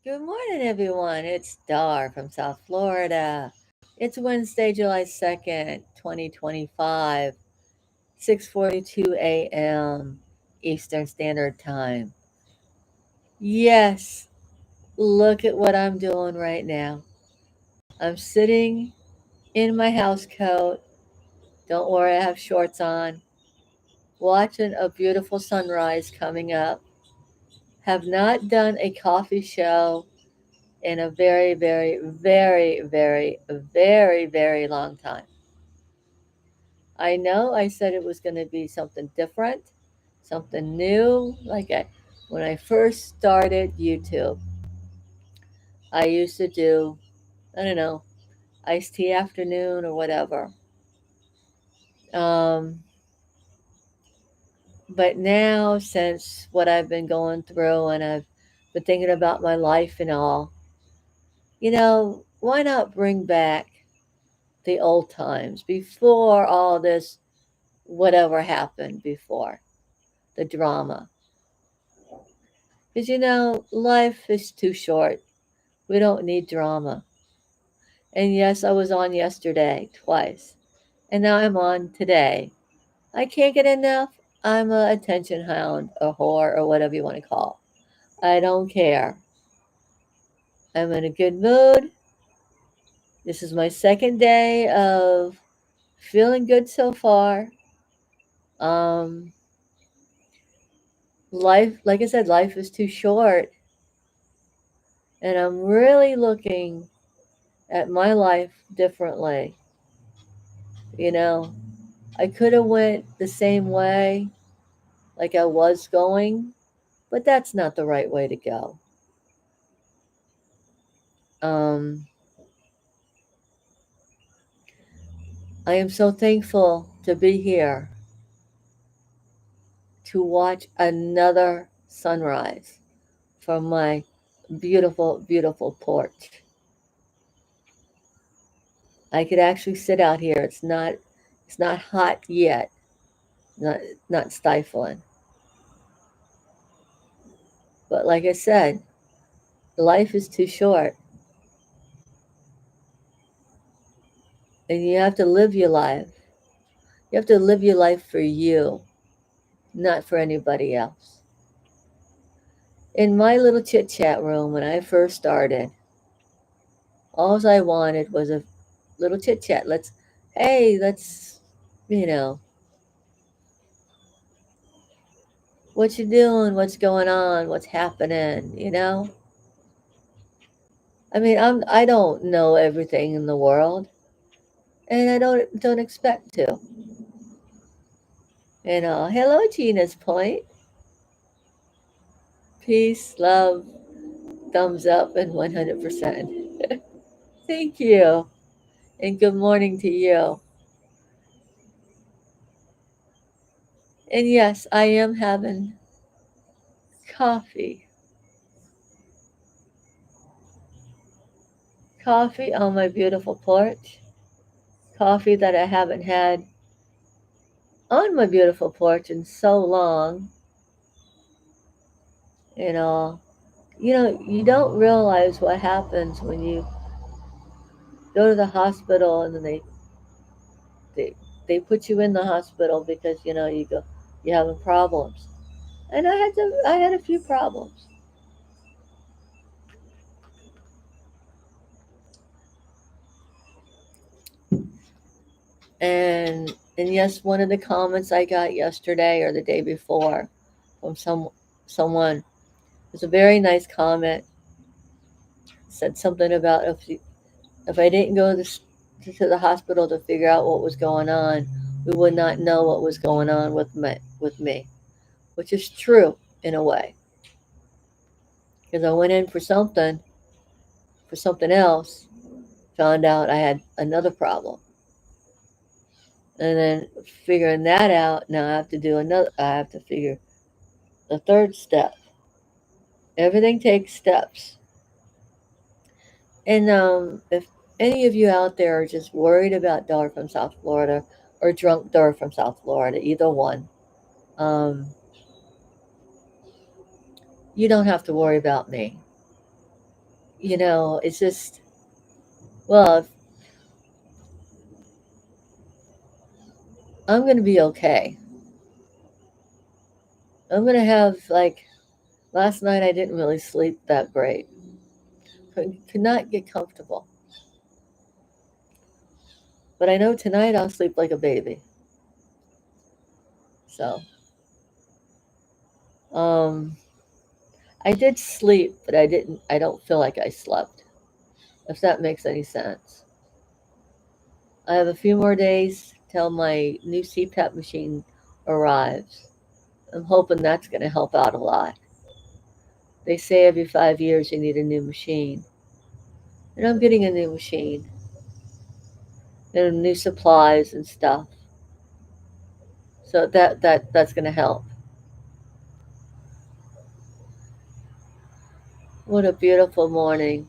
Good morning, everyone. It's Dar from South Florida. It's Wednesday, July 2nd, 2025, 6:42 a.m. Eastern Standard Time. Yes, look at what I'm doing right now. I'm sitting in my house coat. Don't worry, I have shorts on. Watching a beautiful sunrise coming up. Have not done a coffee show in a very, very, very, very, very, very long time. I know I said it was going to be something different, something new. When I first started YouTube, I used to do, I don't know, iced tea afternoon or whatever. Um, but now, since what I've been going through and I've been thinking about my life and all, why not bring back the old times before all this whatever happened before, the drama. Because life is too short. We don't need drama. And yes, I was on yesterday twice. And now I'm on today. I can't get enough. I'm a attention hound, a whore, or whatever you want to call. I don't care. I'm in a good mood. This is my second day of feeling good so far. Um, Life, like I said, life is too short. And I'm really looking at my life differently. You know, I could have went the same way like I was going, but that's not the right way to go. Um, I am so thankful to be here to watch another sunrise from my beautiful, beautiful porch. I could actually sit out here. It's not hot yet, not not stifling. But like I said, life is too short, and you have to live your life. You have to live your life for you, not for anybody else. In my little chit chat room when I first started, all I wanted was a little chit chat. Let's, you know, what you doing? What's going on? What's happening? I mean, I don't know everything in the world, and I don't expect to. Hello, Gina's Point. Peace, love, thumbs up, and 100%. Thank you, and good morning to you. And yes, I am having coffee. Coffee on my beautiful porch. Coffee that I haven't had on my beautiful porch in so long. You know, you don't realize what happens when you go to the hospital and then they, they put you in the hospital because, you're having problems. And I had a few problems. And yes, one of the comments I got yesterday or the day before from someone was a very nice comment. Said something about if I didn't go to the hospital to figure out what was going on, we would not know what was going on with me, which is true in a way, because I went in for something else, found out I had another problem, and then figuring that out, now I have to figure the third step. Everything takes steps. And if any of you out there are just worried about Dar from South Florida or drunk Dar from South Florida, either one, um, you don't have to worry about me. it's just, well, I'm going to be okay. I'm going to have, like, last night I didn't really sleep that great. Could not get comfortable. But I know tonight I'll sleep like a baby. So, um, I did sleep, but I don't feel like I slept, if that makes any sense. I have a few more days till my new CPAP machine arrives. I'm hoping that's going to help out a lot. They say every 5 years you need a new machine. And I'm getting a new machine and new supplies and stuff. So that's going to help. What a beautiful morning.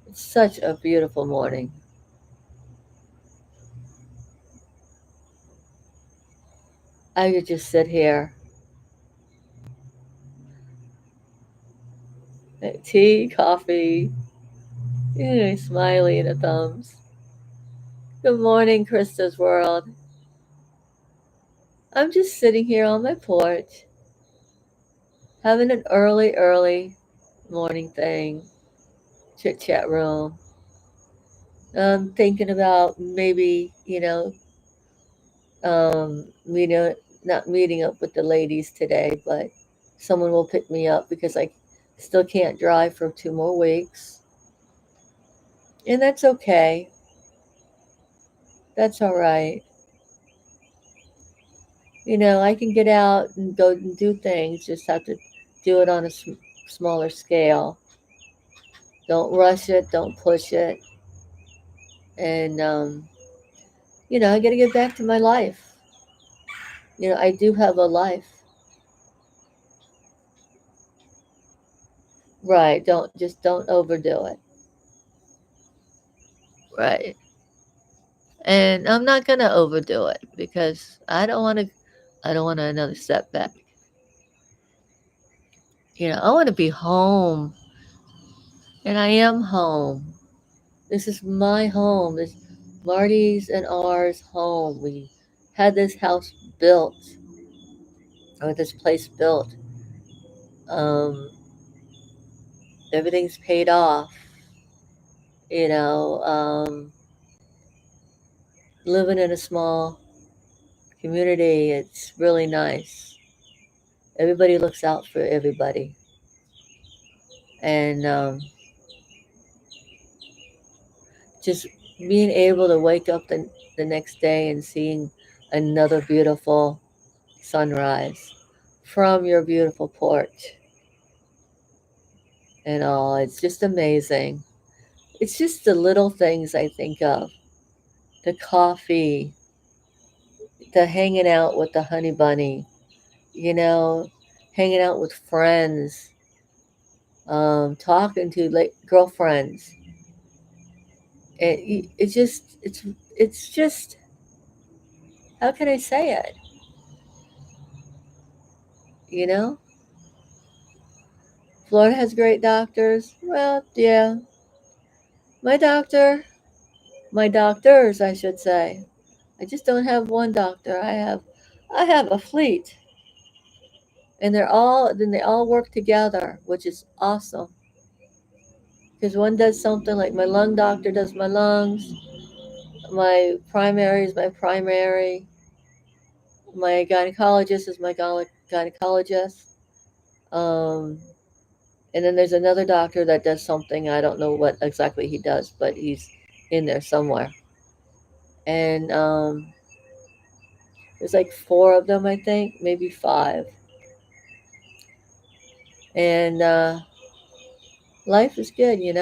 It's such a beautiful morning. I could just sit here, tea, coffee, smiley and a thumbs. Good morning, Krista's world. I'm just sitting here on my porch, having an early morning thing, chit chat room. Thinking about maybe, meeting, not meeting up with the ladies today, but someone will pick me up because I still can't drive for 2 more weeks. And that's okay. That's all right. I can get out and go and do things, just have to do it on a smaller scale. Don't rush it, don't push it. And, I got to get back to my life. I do have a life. Right. Don't overdo it. Right. And I'm not going to overdo it because I don't want another setback. I want to be home, and I am home. This is my home. This Marty's and ours home. We had this house built, or this place built. Um, Everything's paid off. You know, um, Living in a small community, it's really nice. Everybody looks out for everybody, and just being able to wake up the next day and seeing another beautiful sunrise from your beautiful porch and all. It's just amazing. It's just the little things I think of, the coffee, the hanging out with the honey bunny, you know, hanging out with friends, talking to like girlfriends. It's just, how can I say it? You know, Florida has great doctors. Well, yeah, my doctor, my doctors, I should say. I just don't have one doctor. I have a fleet, and they all work together, which is awesome. Because one does something like my lung doctor does my lungs, my primary is my primary, my gynecologist is my gynecologist. Um, and then there's another doctor that does something, I don't know what exactly he does, but he's in there somewhere. And there's like four of them, I think, maybe five. And life is good. You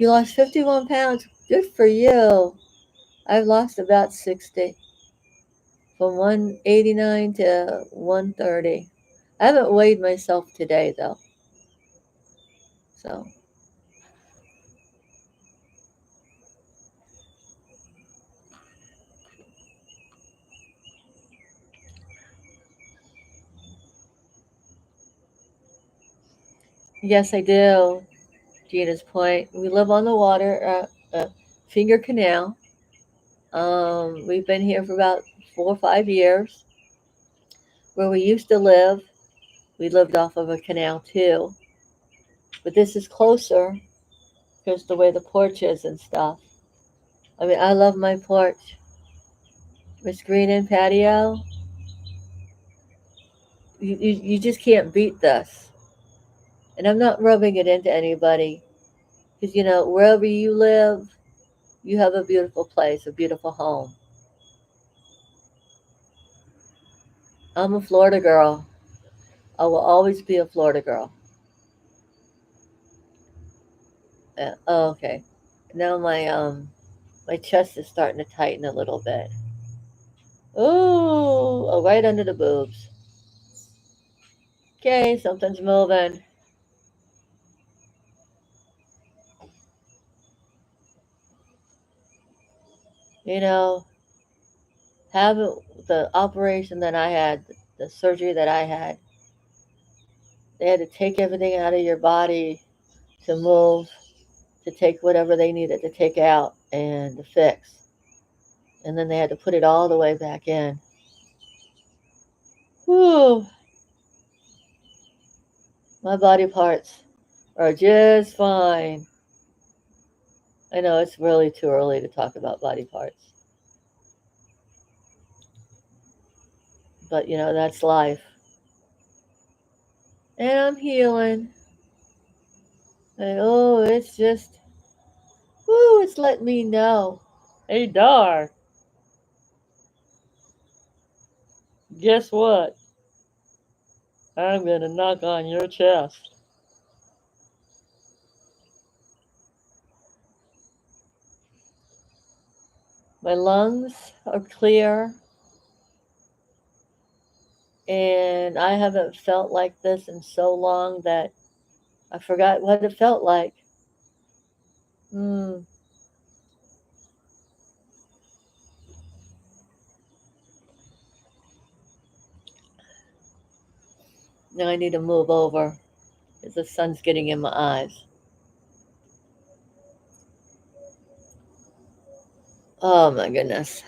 lost 51 pounds. Good for you. I've lost about 60, from 189 to 130. I haven't weighed myself today, though. So, Yes, I do. Gina's point. We live on the water, Finger Canal. We've been here for about 4 or 5 years. Where we used to live, we lived off of a canal too. But this is closer because the way the porch is and stuff. I mean, I love my porch. Miss Green and patio. You just can't beat this. And I'm not rubbing it into anybody. Because, wherever you live, you have a beautiful place, a beautiful home. I'm a Florida girl. I will always be a Florida girl. Oh, okay. Now my chest is starting to tighten a little bit. Ooh, oh, right under the boobs. Okay, something's moving. You know, having the operation that I had, the surgery that I had, they had to take everything out of your body to move, to take whatever they needed to take out and to fix. And then they had to put it all the way back in. Whew, my body parts are just fine. I know it's really too early to talk about body parts, but that's life. And I'm healing. And oh, it's just, whoo, it's letting me know. Hey, Dar, guess what? I'm going to knock on your chest. My lungs are clear, and I haven't felt like this in so long that I forgot what it felt like. Hmm. Now I need to move over because the sun's getting in my eyes. Oh my goodness.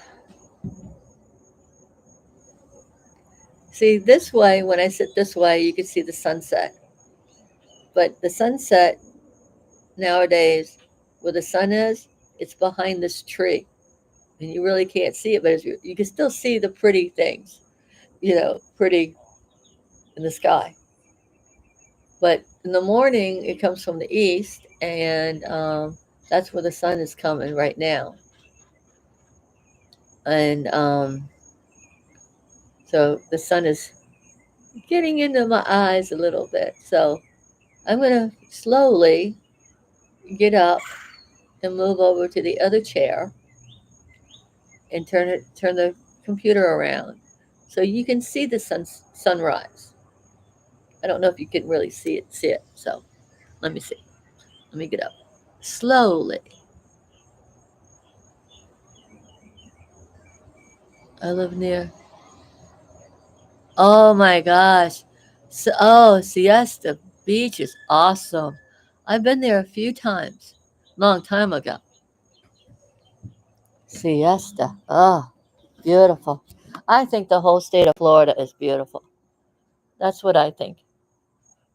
See, this way, when I sit this way, you can see the sunset. But the sunset nowadays, where the sun is, it's behind this tree. And you really can't see it, but you can still see the pretty things, pretty in the sky. But in the morning, it comes from the east, and that's where the sun is coming right now. And so the sun is getting into my eyes a little bit. So I'm going to slowly get up and move over to the other chair and turn the computer around so you can see the sunrise. I don't know if you can really see it. So let me see. Let me get up slowly. I live near. Oh my gosh. Siesta Beach is awesome. I've been there a few times, long time ago. Siesta. Oh, beautiful. I think the whole state of Florida is beautiful. That's what I think.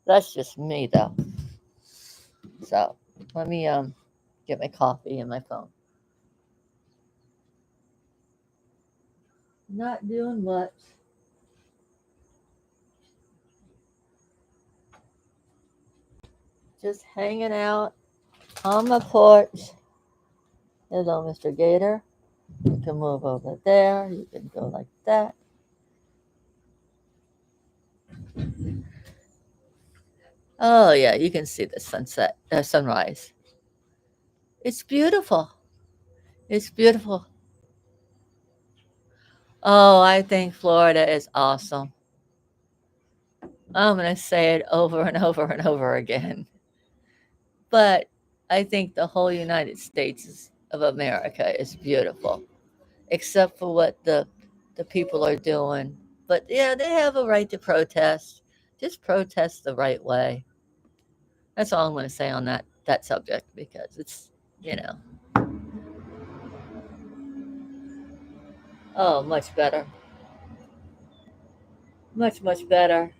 That's just me though. So let me get my coffee and my phone. Not doing much. Just hanging out on my porch. Hello, Mr. Gator. You can move over there. You can go like that. Oh yeah, you can see the sunrise. It's beautiful. It's beautiful. Oh, I think Florida is awesome. I'm gonna say it over and over and over again. But I think the whole United States of America is beautiful, except for what the people are doing. But yeah, they have a right to protest. Just protest the right way. That's all I'm going to say on that subject because it's, you know, oh, much better, much better.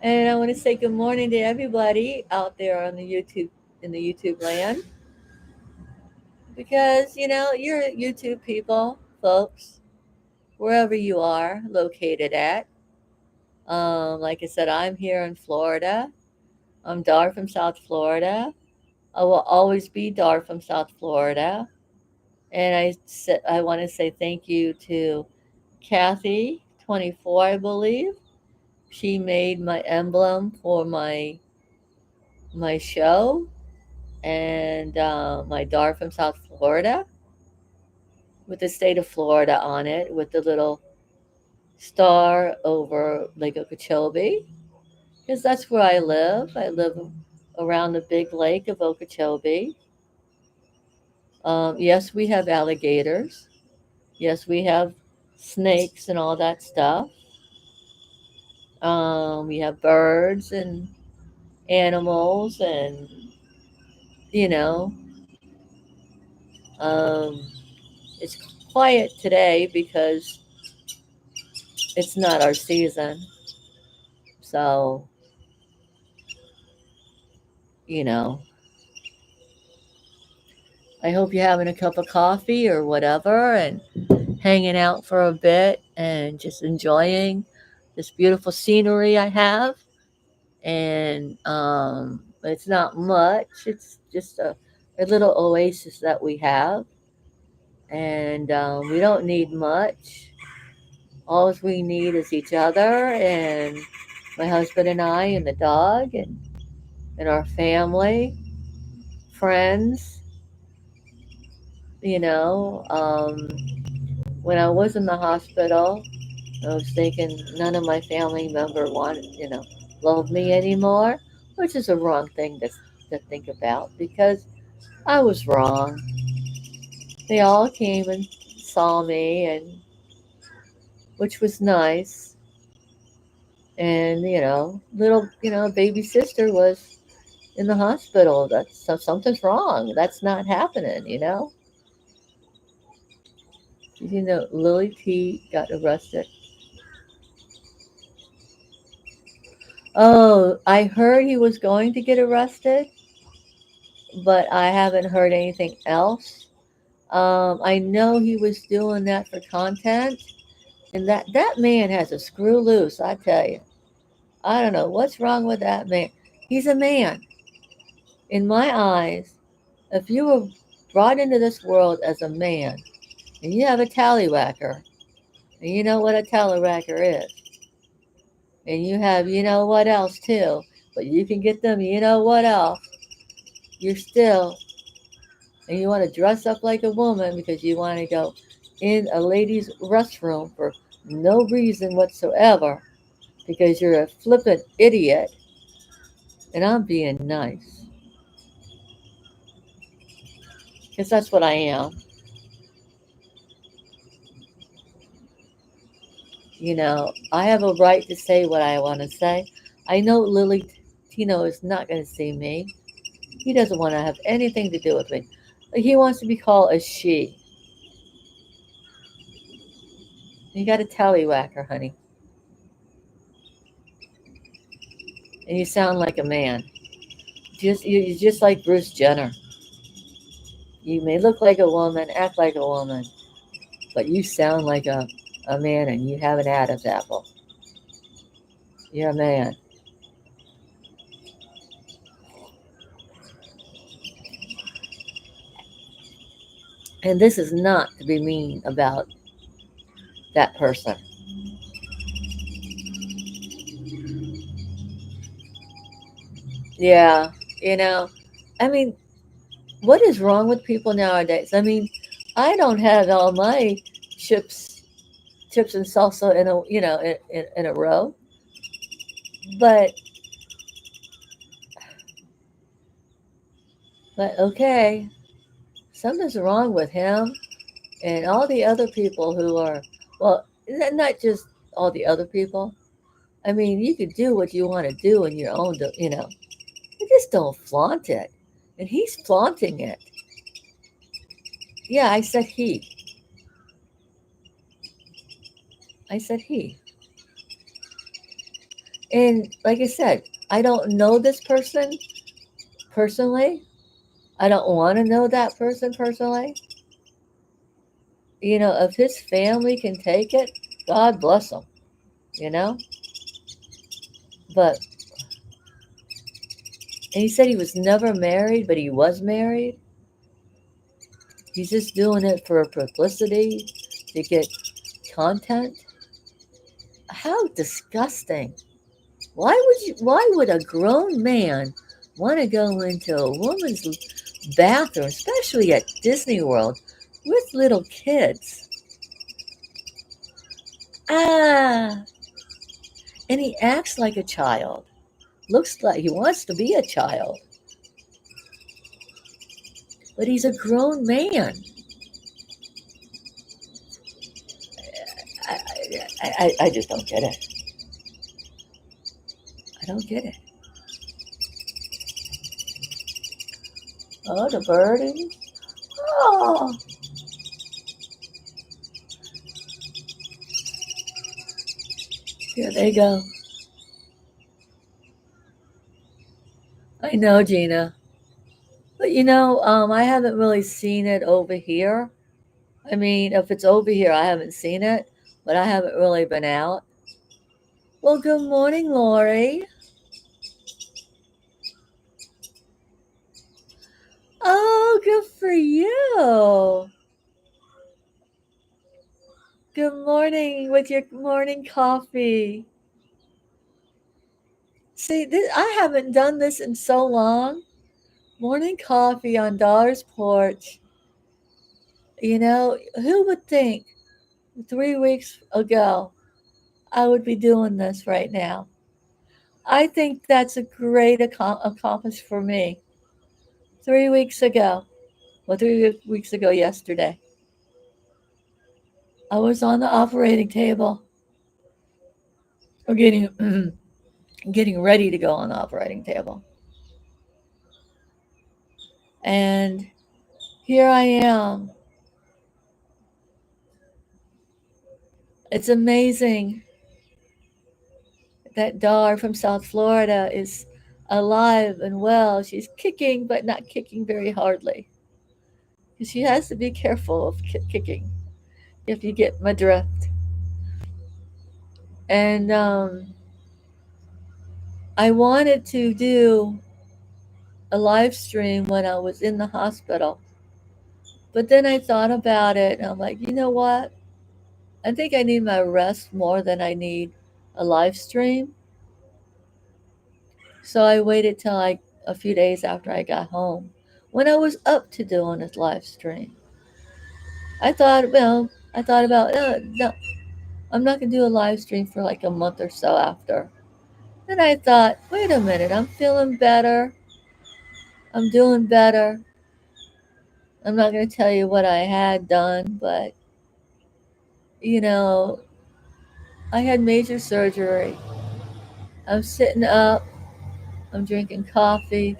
And I want to say good morning to everybody out there on the YouTube in the YouTube land because you're YouTube people, folks, wherever you are located at. Like I said, I'm here in Florida. I'm Dar from South Florida. I will always be Dar from South Florida. And I want to say thank you to Kathy, 24, I believe. She made my emblem for my show and my Dar from South Florida with the state of Florida on it with the little star over Lake Okeechobee because that's where I live. I live around the big lake of Okeechobee. Yes, we have alligators. Yes, we have snakes and all that stuff. We have birds and animals, and you know, um, it's quiet today because it's not our season. So, you know, I hope you're having a cup of coffee or whatever and hanging out for a bit and just enjoying this beautiful scenery I have. And it's not much, it's just a little oasis that we have. And we don't need much. All we need is each other and my husband and I and the dog and our family, friends. You know, when I was in the hospital, I was thinking none of my family member wanted, love me anymore, which is a wrong thing to think about because I was wrong. They all came and saw me, and which was nice. And little baby sister was in the hospital. That's so something's wrong. That's not happening. Did you know Lily T got arrested? Oh, I heard he was going to get arrested, but I haven't heard anything else. I know he was doing that for content, and that man has a screw loose. I tell you, I don't know what's wrong with that man. He's a man in my eyes. If you were brought into this world as a man and you have a tallywhacker, and you know what a tallywhacker is, and you have what else too, but you can get them what else, you're still, and you want to dress up like a woman because you want to go in a ladies' restroom for no reason whatsoever because you're a flippant idiot, and I'm being nice because that's what I am. I have a right to say what I want to say. I know Lily Tino is not going to see me. He doesn't want to have anything to do with me. He wants to be called a she. You got a tallywhacker, honey, and you sound like a man. You're just like Bruce Jenner. You may look like a woman, act like a woman, but you sound like a man, and you have an Adam's apple. You're a man. And this is not to be mean about that person. Yeah, you know, I mean, what is wrong with people nowadays? I mean, I don't have all my chips, chips and salsa in a a row, but okay, something's wrong with him and all the other people who are, well, not just all the other people, I mean, you could do what you want to do in your own, you just don't flaunt it. And he's flaunting it. Yeah, I said he. I said he. And like I said, I don't know this person personally. I don't want to know that person personally. If his family can take it, God bless them, you know? But, and he said he was never married, but he was married. He's just doing it for publicity to get content. How disgusting. Why would a grown man want to go into a woman's bathroom, especially at Disney World, with little kids? Ah, and he acts like a child. Looks like he wants to be a child, but he's a grown man. I, I just don't get it. I don't get it. Oh, the birdies. Oh, here they go. I know, Gina. But I haven't really seen it over here. I mean, if it's over here, I haven't seen it, but I haven't really been out. Well, good morning, Lori. Oh, good for you. Good morning with your morning coffee. See, I haven't done this in so long. Morning coffee on Dollar's porch. Who would think 3 weeks ago I would be doing this right now? I think that's a great accomplishment for me. 3 weeks ago, well, 3 weeks ago yesterday, I was on the operating table, or getting getting ready to go on the operating table, and here I am. It's amazing that dog from South Florida is alive and well. She's kicking, but not kicking very hardly. She has to be careful of kicking, if you get my drift. And I wanted to do a live stream when I was in the hospital. But then I thought about it and I'm like, you know what? I think I need my rest more than I need a live stream. So I waited till a few days after I got home when I was up to doing a live stream. I thought about, no, I'm not going to do a live stream for like a month or so after. Then I thought, wait a minute, I'm feeling better. I'm doing better. I'm not going to tell you what I had done, but you know, I had major surgery. I'm sitting up, I'm drinking coffee,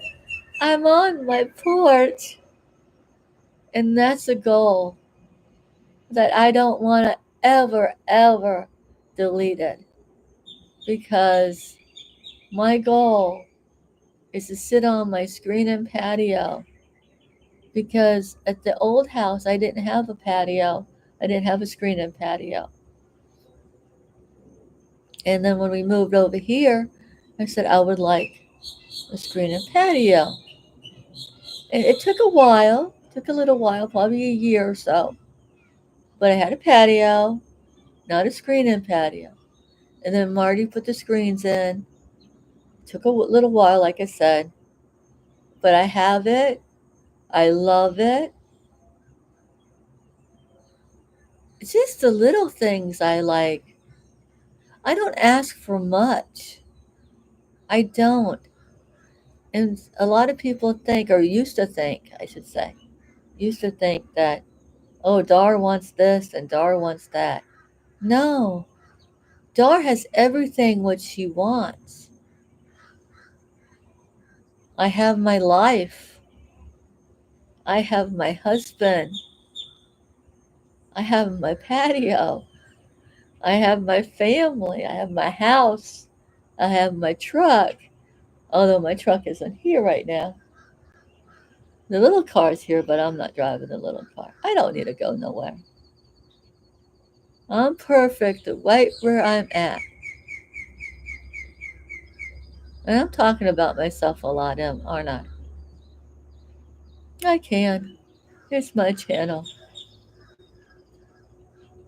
I'm on my porch, and that's a goal that I don't want to ever delete it, because my goal is to sit on my screen and patio, because at the old house I didn't have a patio. I didn't have a screen and patio. And then when we moved over here, I said I would like a screen and patio. And it took a while, took a little while, probably a year or so. But I had a patio, not a screen and patio. And then Marty put the screens in. Took a little while, like I said. But I have it. I love it. It's just the little things I like. I don't ask for much. I don't. And a lot of people think, or used to think, I should say, used to think that, oh, Dar wants this and Dar wants that. No, Dar has everything what she wants. I have my life. I have my husband. I have my patio. I have my family. I have my house. I have my truck. Although my truck isn't here right now. The little car's here, but I'm not driving the little car. I don't need to go nowhere. I'm perfect right where I'm at. And I'm talking about myself a lot, aren't I? I can. Here's my channel.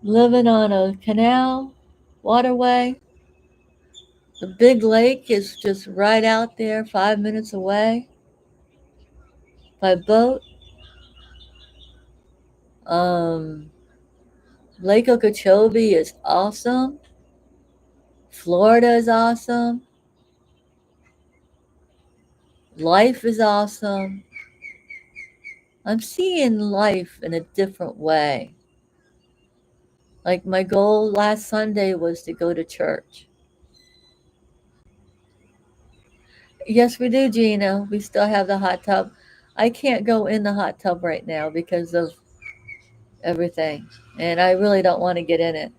Living on a canal, waterway. The big lake is just right out there, 5 minutes away by boat. Um, Lake Okeechobee is awesome. Florida is awesome. Life is awesome. I'm seeing life in a different way. Like my goal last Sunday was to go to church. Yes, we do, Gina. We still have the hot tub. I can't go in the hot tub right now because of everything. And I really don't want to get in it.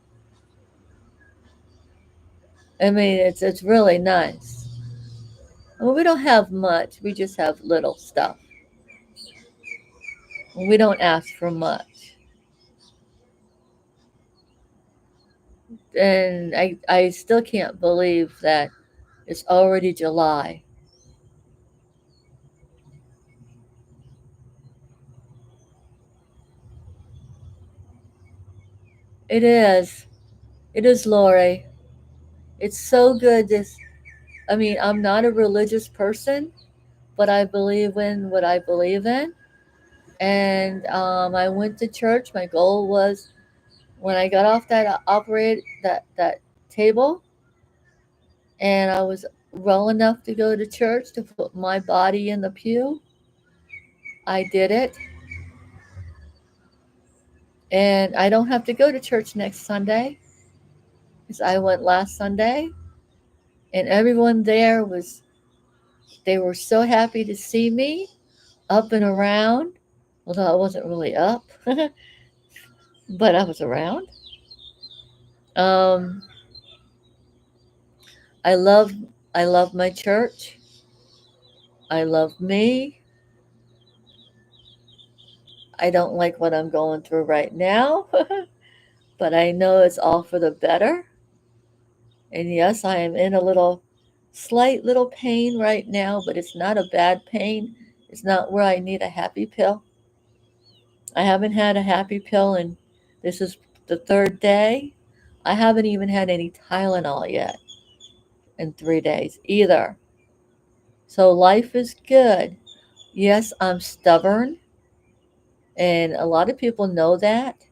I mean, it's really nice. Well, we don't have much. We just have little stuff. We don't ask for much. And I still can't believe that it's already July. It is. It is, Lori. It's so good. I mean, I'm not a religious person, but I believe in what I believe in. And I went to church. My goal was when I got off that table, and I was well enough to go to church to put my body in the pew. I did it, and I don't have to go to church next Sunday because I went last Sunday, and everyone there was they were so happy to see me up and around, although I wasn't really up, but I was around. Um, I love I love my church. I love me. I don't like what I'm going through right now, but I know it's all for the better. And yes, I am in a slight little pain right now, but it's not a bad pain. It's not where I need a happy pill. I haven't had a happy pill, and this is the third day. I haven't even had any Tylenol yet in 3 days either. So life is good. Yes, I'm stubborn, and a lot of people know that.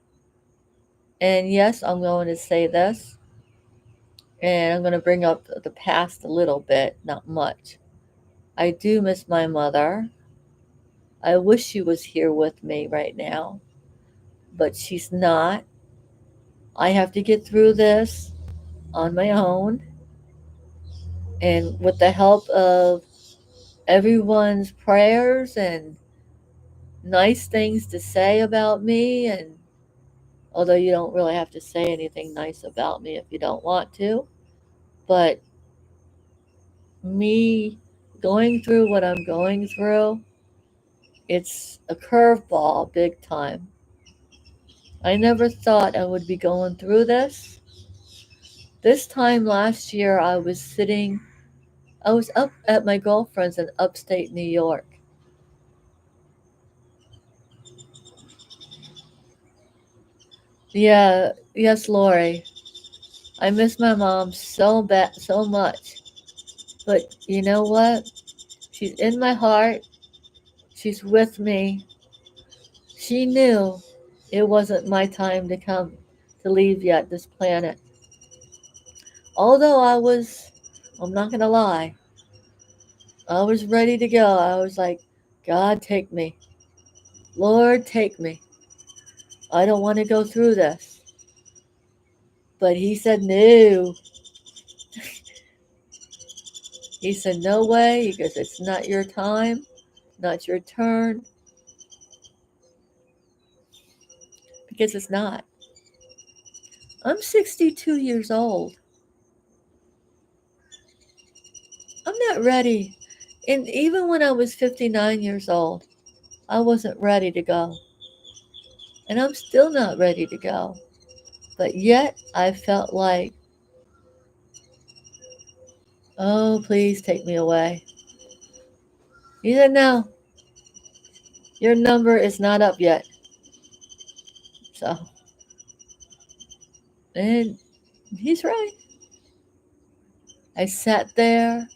And yes, I'm going to say this, and I'm going to bring up the past a little bit, not much. I do miss my mother. I wish she was here with me right now, but she's not. I have to get through this on my own, and with the help of everyone's prayers and nice things to say about me. And although you don't really have to say anything nice about me if you don't want to, but me going through what I'm going through, it's a curveball big time. I never thought I would be going through this. This time last year, I was up at my girlfriend's in upstate New York. Yeah, yes, Lori. I miss my mom so bad, so much. But you know what? She's in my heart. She's with me. She knew it wasn't my time to come to leave yet this planet. Although I'm not going to lie, I was ready to go. I was like, God, take me. Lord, take me. I don't want to go through this. But he said, no. He said, no way. He goes, it's not your time, not your turn, because it's not. I'm 62 years old. I'm not ready. And even when I was 59 years old, I wasn't ready to go. And I'm still not ready to go. But yet I felt like, oh, please take me away. He said, no, your number is not up yet. So, and he's right. I sat there,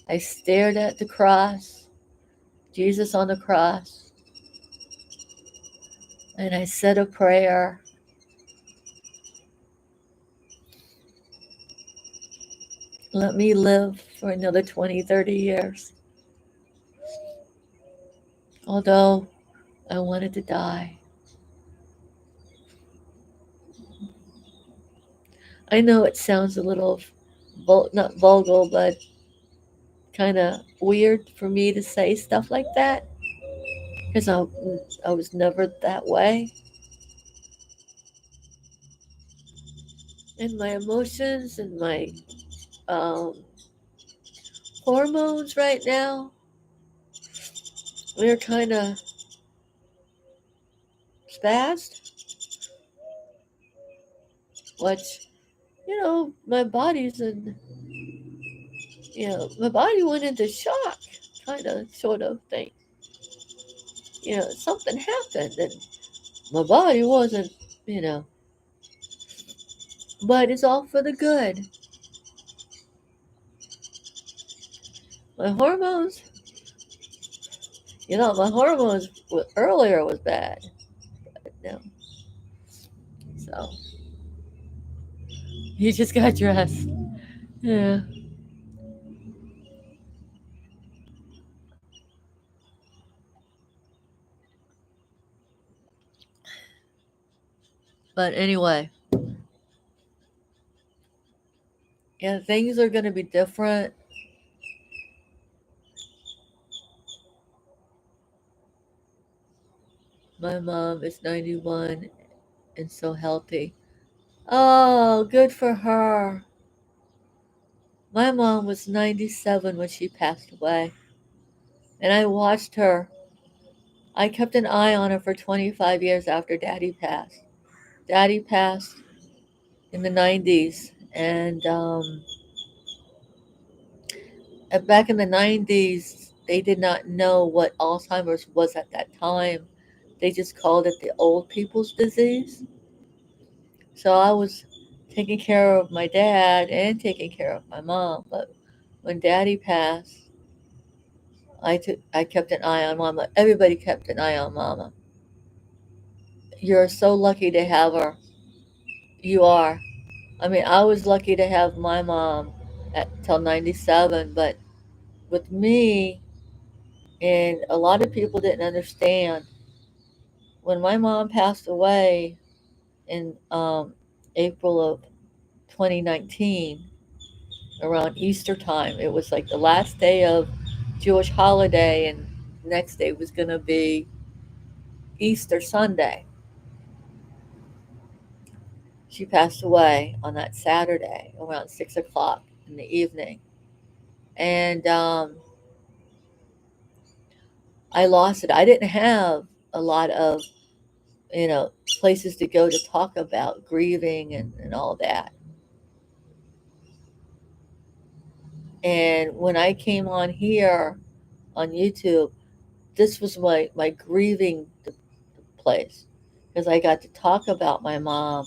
I stared at the cross, Jesus on the cross, and I said a prayer. Let me live for another 20, 30 years. Although I wanted to die. I know it sounds a little, not vulgar, but kind of weird for me to say stuff like that because I was never that way. And my emotions and my um, hormones right now, they're kind of spazzed, which, my body's in, my body went into shock, kind of, sort of thing. Something happened and my body wasn't, you know, but it's all for the good. My hormones, my hormones earlier was bad. No, so you just got dressed. Yeah, but anyway, yeah, things are gonna be different. My mom is 91 and so healthy. Oh, good for her. My mom was 97 when she passed away, and I watched her. I kept an eye on her for 25 years after Daddy passed. Daddy passed in the 90s, and back in the 90s, they did not know what Alzheimer's was at that time. They just called it the old people's disease. So I was taking care of my dad and taking care of my mom. But when Daddy passed, I kept an eye on Mama. Everybody kept an eye on Mama. You're so lucky to have her. You are. I mean, I was lucky to have my mom till 97, but with me, and a lot of people didn't understand, when my mom passed away in April of 2019, around Easter time, it was like the last day of Jewish holiday, and next day was going to be Easter Sunday. She passed away on that Saturday around 6 o'clock in the evening. And I lost it. I didn't have a lot of, places to go to talk about grieving and all that. And when I came on here on YouTube, this was my grieving place because I got to talk about my mom,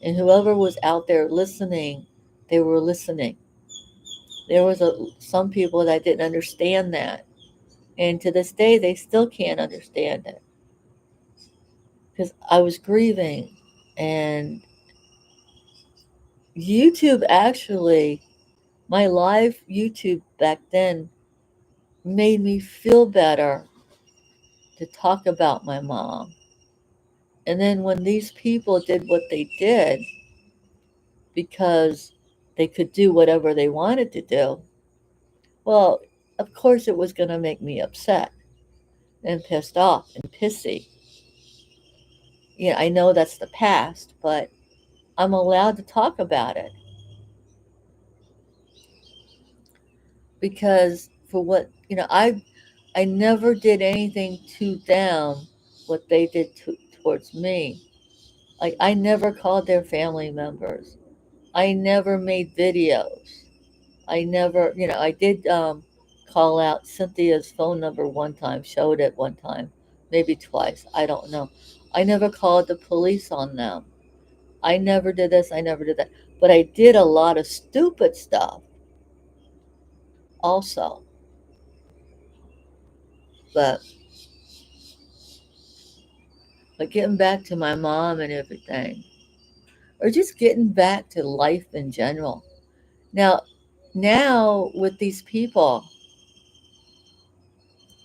and whoever was out there listening, they were listening. There was some people that didn't understand that, and to this day they still can't understand it because I was grieving. And YouTube actually, my live YouTube back then made me feel better to talk about my mom. And then when these people did what they did, because they could do whatever they wanted to do, Well, of course it was going to make me upset and pissed off and pissy. Yeah, I know that's the past, but I'm allowed to talk about it because for what, I never did anything to them what they did towards me. Like I never called their family members. I never made videos. I never, I did call out Cynthia's phone number one time, showed it one time, maybe twice. I don't know. I never called the police on them. I never did this. I never did that. But I did a lot of stupid stuff also. But getting back to my mom and everything, or just getting back to life in general. Now, now with these people,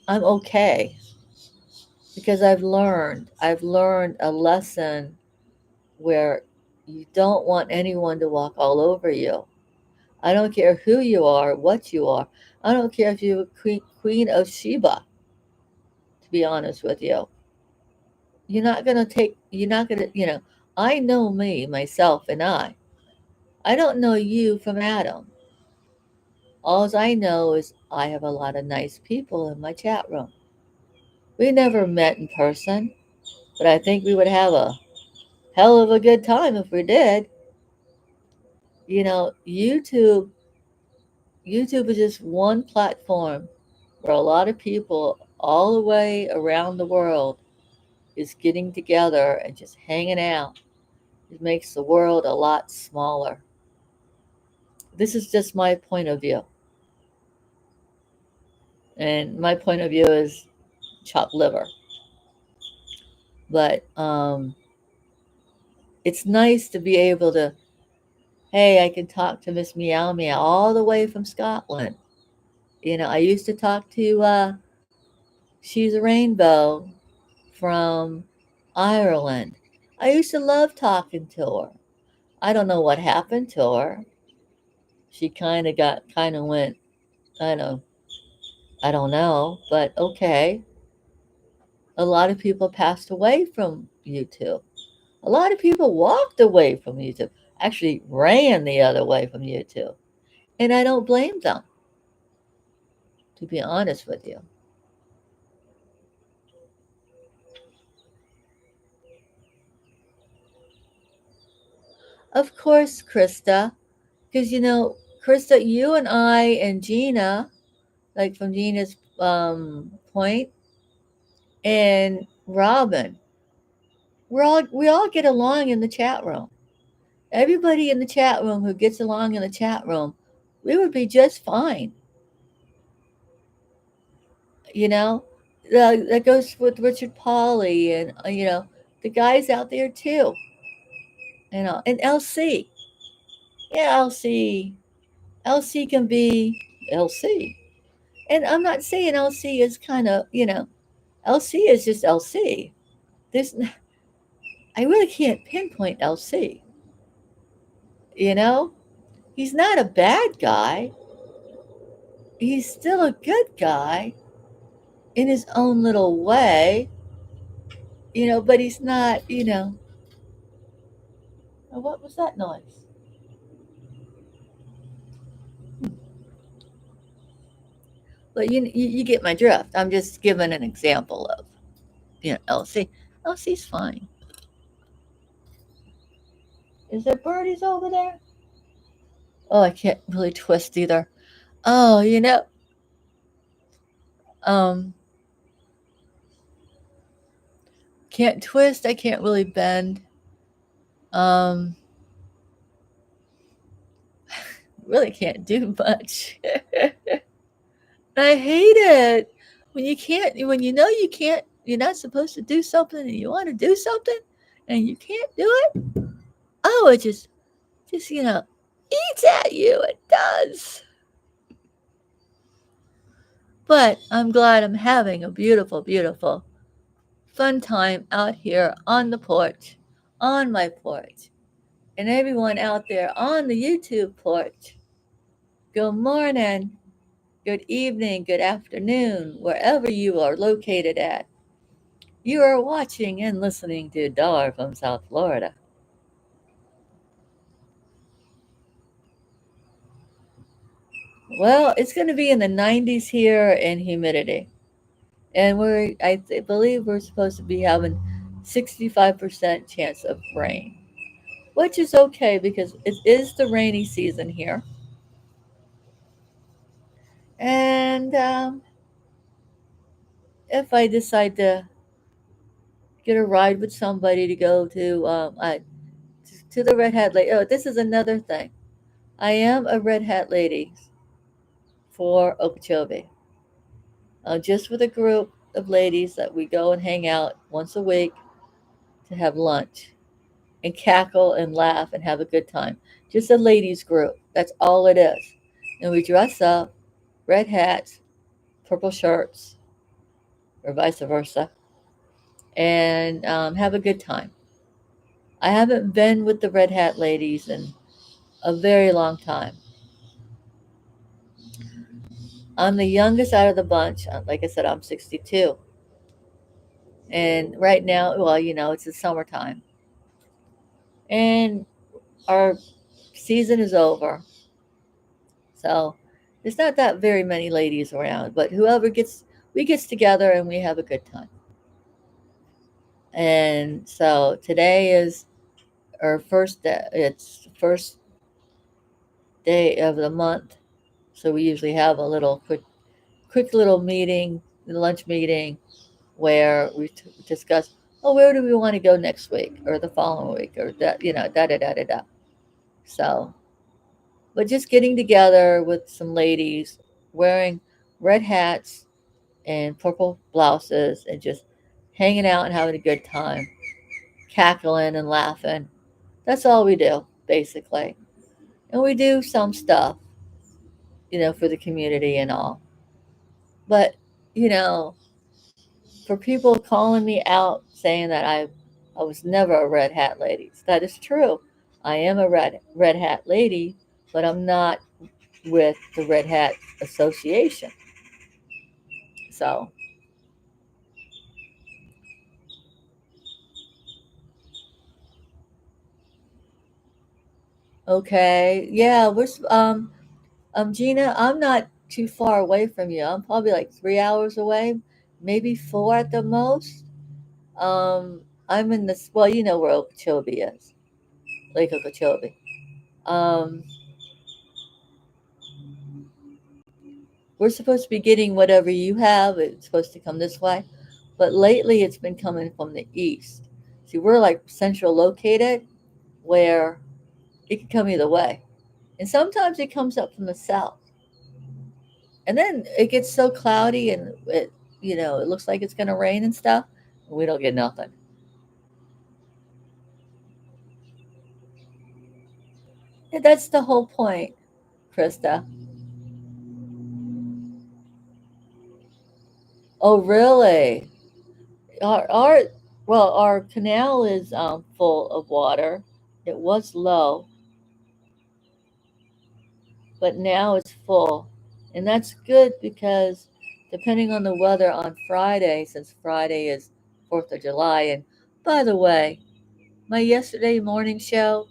I'm okay because I've learned a lesson where you don't want anyone to walk all over you. I don't care who you are, what you are. I don't care if you're Queen of Sheba, to be honest with you. You're not going to, I know me, myself, and I. I don't know you from Adam. All I know is I have a lot of nice people in my chat room. We never met in person, but I think we would have a hell of a good time if we did. YouTube is just one platform where a lot of people all the way around the world is getting together and just hanging out. It makes the world a lot smaller. This is just my point of view. And my point of view is chopped liver. But it's nice to be able to, hey, I can talk to Miss Meow Meow all the way from Scotland. I used to talk to She's a Rainbow from Ireland. I used to love talking to her. I don't know what happened to her. She kind of went, I know, I don't know, but okay. A lot of people passed away from YouTube. A lot of people walked away from YouTube, actually ran the other way from YouTube. And I don't blame them, to be honest with you. Of course, Krista, because Krista, you and I and Gina, like from Gina's point, and Robin, we all get along in the chat room. Everybody in the chat room who gets along in the chat room, we would be just fine. You know, that goes with Richard Polly and the guys out there too. And LC, yeah, LC can be LC, and I'm not saying LC is kind of LC is just LC. There's I really can't pinpoint LC. You know, he's not a bad guy. He's still a good guy in his own little way, but he's not, oh, what was that noise? But you get my drift. I'm just giving an example of, LC. LC's fine. Is there birdies over there? Oh, I can't really twist either. Oh, um, can't twist. I can't really bend. Um, really can't do much. I hate it when you can't. When you know you can't. You're not supposed to do something, and you want to do something, and you can't do it. Oh, it just eats at you. It does. But I'm glad I'm having a beautiful, beautiful, fun time out here on the porch, on my porch, and everyone out there on the YouTube porch. Good morning. good evening, good afternoon, wherever you are located at. You are watching and listening to Dar from South Florida. Well, it's going to be in the 90s here and humidity. And believe we're supposed to be having 65% chance of rain, which is okay because it is the rainy season here. And if I decide to get a ride with somebody to go to the Red Hat Lady. Oh, this is another thing. I am a Red Hat Lady for Okeechobee. Just with a group of ladies that we go and hang out once a week to have lunch and cackle and laugh and have a good time. Just a ladies group. That's all it is. And we dress up, red hats, purple shirts, or vice versa, and have a good time. I haven't been with the Red Hat ladies in a very long time. I'm the youngest out of the bunch. Like I said, I'm 62. And right now, well, it's the summertime. And our season is over. So there's not that very many ladies around, but we gets together and we have a good time. And so today is our first day, it's the first day of the month. So we usually have a little quick little meeting, lunch meeting, where we discuss, oh, where do we want to go next week or the following week or that, da da da da da. So, but just getting together with some ladies wearing red hats and purple blouses and just hanging out and having a good time, cackling and laughing. That's all we do, basically. And we do some stuff, for the community and all. But, you know, for people calling me out saying that I was never a red hat lady. That is true. I am a red hat lady, but I'm not with the Red Hat Association. So, okay. Yeah, Gina, I'm not too far away from you. I'm probably like 3 hours away, maybe four at the most. I'm in this, well, you know where Okeechobee is, Lake Okeechobee. Um, we're supposed to be getting whatever you have. It's supposed to come this way. But lately it's been coming from the east. See, we're like central located where it can come either way. And sometimes it comes up from the south. And then it gets so cloudy and it looks like it's going to rain and stuff. And we don't get nothing. And that's the whole point, Krista. Oh, really? Our well, our canal is full of water. It was low, but now it's full. And that's good because depending on the weather on Friday, since Friday is 4th of July, and by the way, my yesterday morning show,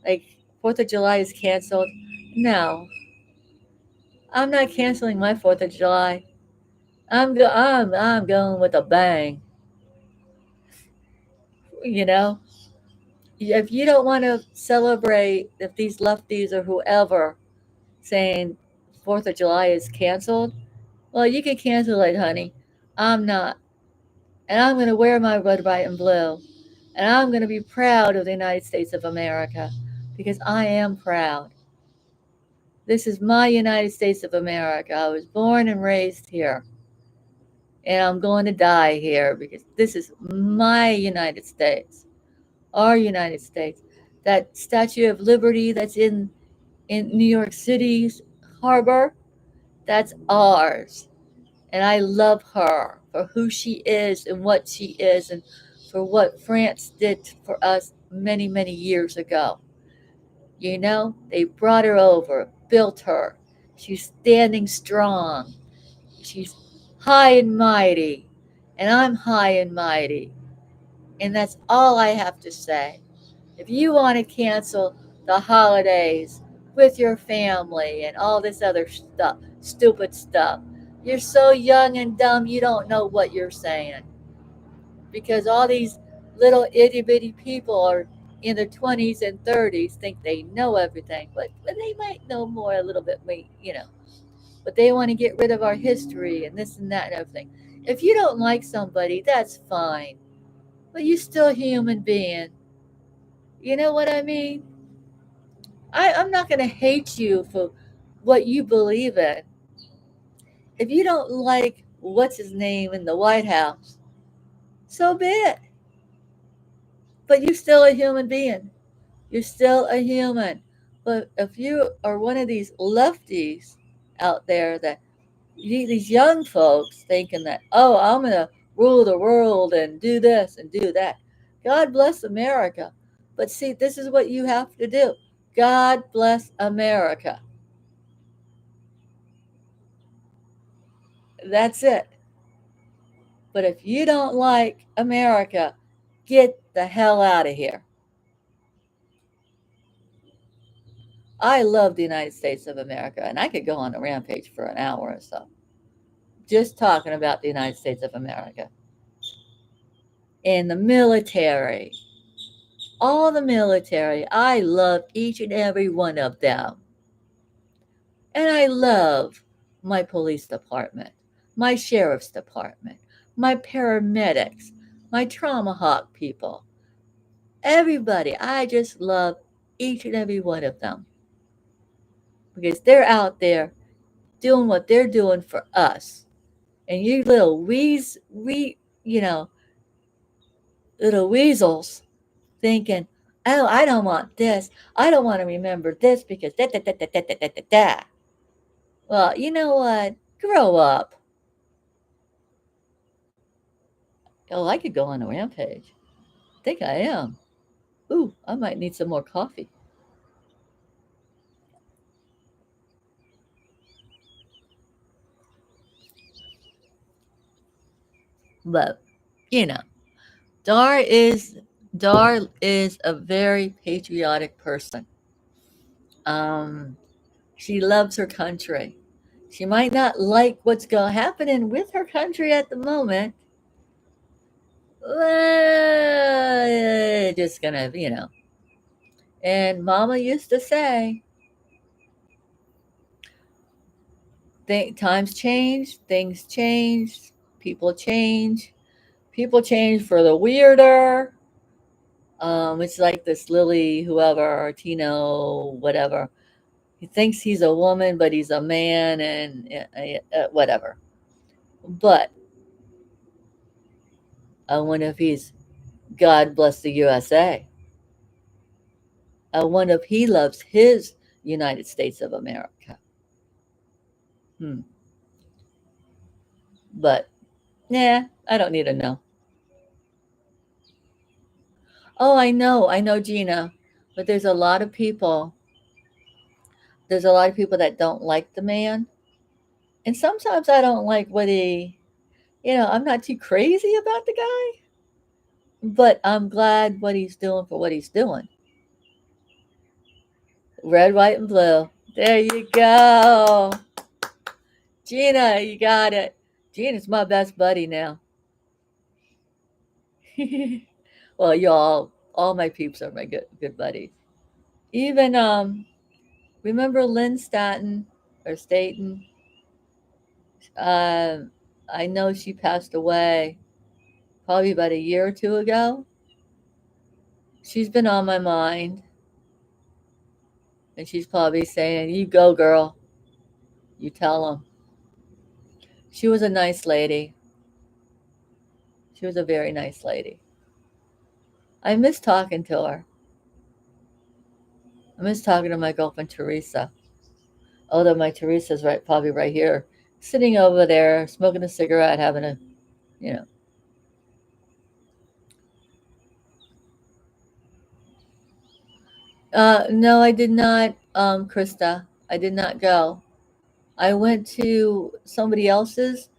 like 4th of July is canceled. No, I'm not canceling my 4th of July. I'm going with a bang. You know, if you don't want to celebrate, if these lefties or whoever saying 4th of July is canceled, well, you can cancel it, honey. I'm not. And I'm going to wear my red, white, and blue. And I'm going to be proud of the United States of America because I am proud. This is my United States of America. I was born and raised here. And I'm going to die here because this is my United States, our United States. That Statue of Liberty that's in New York City's harbor, that's ours. And I love her for who she is and what she is and for what France did for us many, many years ago. They brought her over, built her. She's standing strong. She's high and mighty. And I'm high and mighty. And that's all I have to say. If you want to cancel the holidays with your family and all this other stuff, stupid stuff, you're so young and dumb you don't know what you're saying. Because all these little itty bitty people are in their 20s and 30s think they know everything, but they might know more a little bit, but they want to get rid of our history and this and that and everything. If you don't like somebody, that's fine, but you're still a human being. You know what I mean? I'm not going to hate you for what you believe in. If you don't like what's his name in the White House, so be it. But you're still a human being. You're still a human. But if you are one of these lefties out there that these young folks thinking that, oh, I'm going to rule the world and do this and do that. God bless America. But see, this is what you have to do. God bless America. That's it. But if you don't like America, get the hell out of here. I love the United States of America, and I could go on a rampage for an hour or so just talking about the United States of America. And the military, all the military, I love each and every one of them. And I love my police department, my sheriff's department, my paramedics, my trauma hawk people. Everybody, I just love each and every one of them because they're out there doing what they're doing for us. And you you know, little weasels thinking, oh, I don't want this. I don't want to remember this because da da da da da da da da da. Well, you know what? Grow up. Oh, I could go on a rampage. I think I am. Ooh, I might need some more coffee. But, you know, Dar is Dar is a very patriotic person. Um, she loves her country. She might not like what's going happening with her country at the moment. Just gonna. And Mama used to say, times change, things change, people change, people change for the weirder. It's like this Lily, whoever, or Tino, whatever. He thinks he's a woman, but he's a man, and whatever. But I wonder if he's God bless the USA. I wonder if he loves his United States of America. Hmm. But yeah, I don't need to know. Oh, I know, Gina. But there's a lot of people that don't like the man. And sometimes I don't like I'm not too crazy about the guy, but I'm glad what he's doing for what he's doing. Red, white, and blue. There you go. Gina, you got it. Gina's my best buddy now. Well, all my peeps are my good buddies. Even remember Lynn Staten or Staten? Um, I know she passed away probably about a year or two ago. She's been on my mind, and she's probably saying, "You go, girl. You tell them." She was a nice lady. She was a very nice lady. I miss talking to her. I miss talking to my girlfriend Teresa. Although my Teresa's probably right here, sitting over there, smoking a cigarette, having a, you know. No, I did not, Krista. I did not go. I went to somebody else's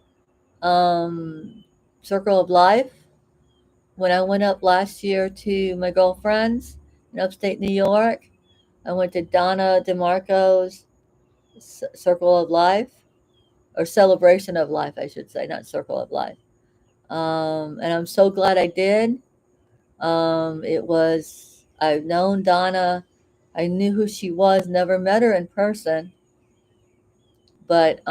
um, circle of life when I went up last year to my girlfriend's in upstate New York. I went to Donna DeMarco's Circle of Life, or Celebration of Life, I should say, not Circle of Life. And I'm so glad I did. I've known Donna, I knew who she was, never met her in person, but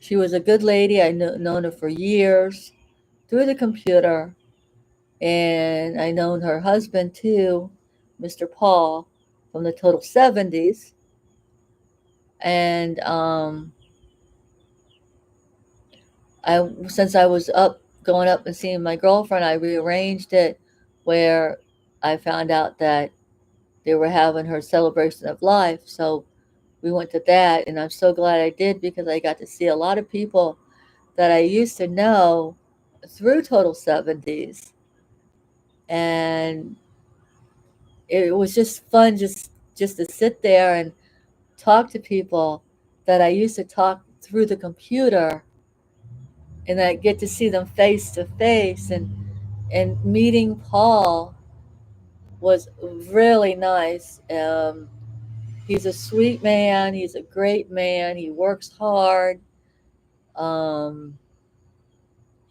she was a good lady. Known her for years through the computer, and I known her husband too, Mr. Paul, from the Total 70s. And since I was up going up and seeing my girlfriend, I rearranged it where I found out that they were having her celebration of life. So we went to that, and I'm so glad I did because I got to see a lot of people that I used to know through Total 70s. And it was just fun just to sit there and talk to people that I used to talk through the computer, and I get to see them face to face. And meeting Paul was really nice. He's a sweet man. He's a great man. He works hard. Um,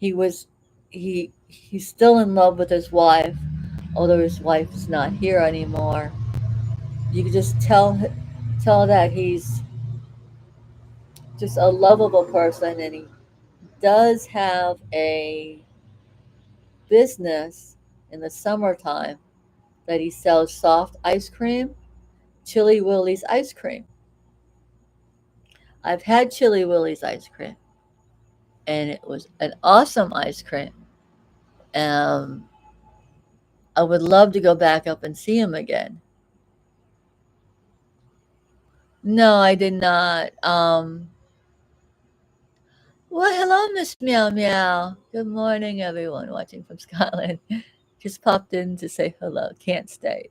he was he's still in love with his wife, although his wife is not here anymore. You can just tell that he's just a lovable person, and he does have a business in the summertime that he sells soft ice cream, Chili Willie's ice cream. I've had Chili Willie's ice cream, and it was an awesome ice cream. Um, I would love to go back up and see him again. No, I did not. Well, hello, Miss Meow Meow. Good morning, everyone watching from Scotland. Just popped in to say hello. Can't stay.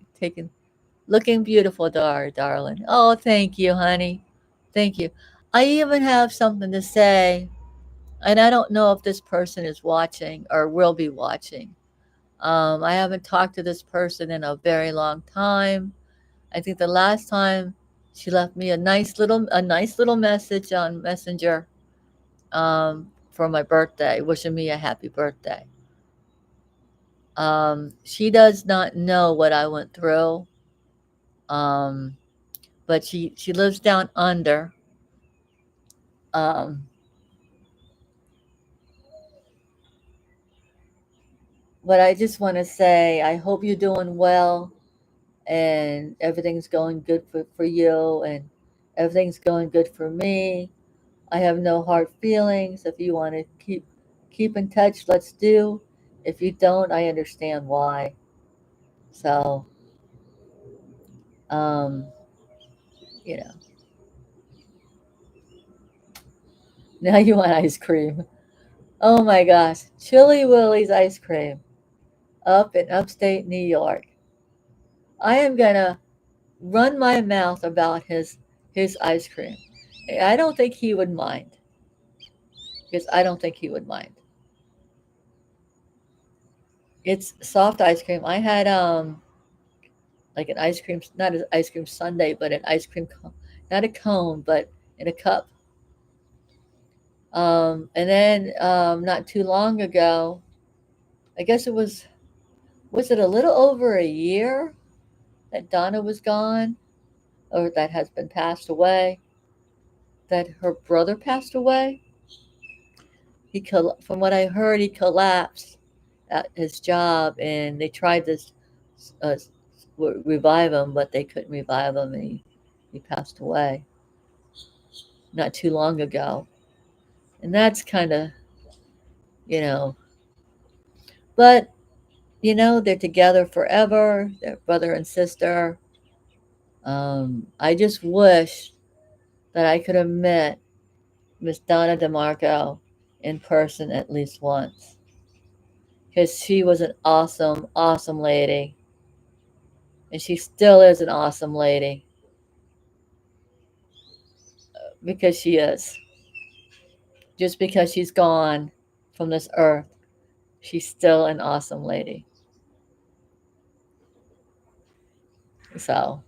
Looking beautiful, darling. Oh, thank you, honey. Thank you. I even have something to say, and I don't know if this person is watching or will be watching. I haven't talked to this person in a very long time. I think the last time she left me a nice little message on Messenger for my birthday, wishing me a happy birthday. She does not know what I went through, um, but she lives down under. Um, but I just want to say I hope you're doing well and everything's going good for you, and everything's going good for me. I have no hard feelings. If you want to keep in touch, let's do. If you don't, I understand why. So, um, you know, now you want ice cream. Oh my gosh, Chili Willie's ice cream up in upstate New York. I am gonna run my mouth about his ice cream. I don't think he would mind, because I don't think he would mind. It's soft ice cream. I had like an ice cream, not an ice cream sundae, but an ice cream cone, not a cone, but in a cup. And then not too long ago, I guess was it a little over a year that Donna was gone, or that has been passed away, that her brother passed away. From what I heard, he collapsed at his job, and they tried to uh, revive him, but they couldn't revive him, and he passed away not too long ago. And that's kind of, you know, but they're together forever. They're brother and sister. I just wish that I could have met Miss Donna DeMarco in person at least once, because she was an awesome, awesome lady, and she still is an awesome lady. because she is. Just because she's gone from this earth, she's still an awesome lady. So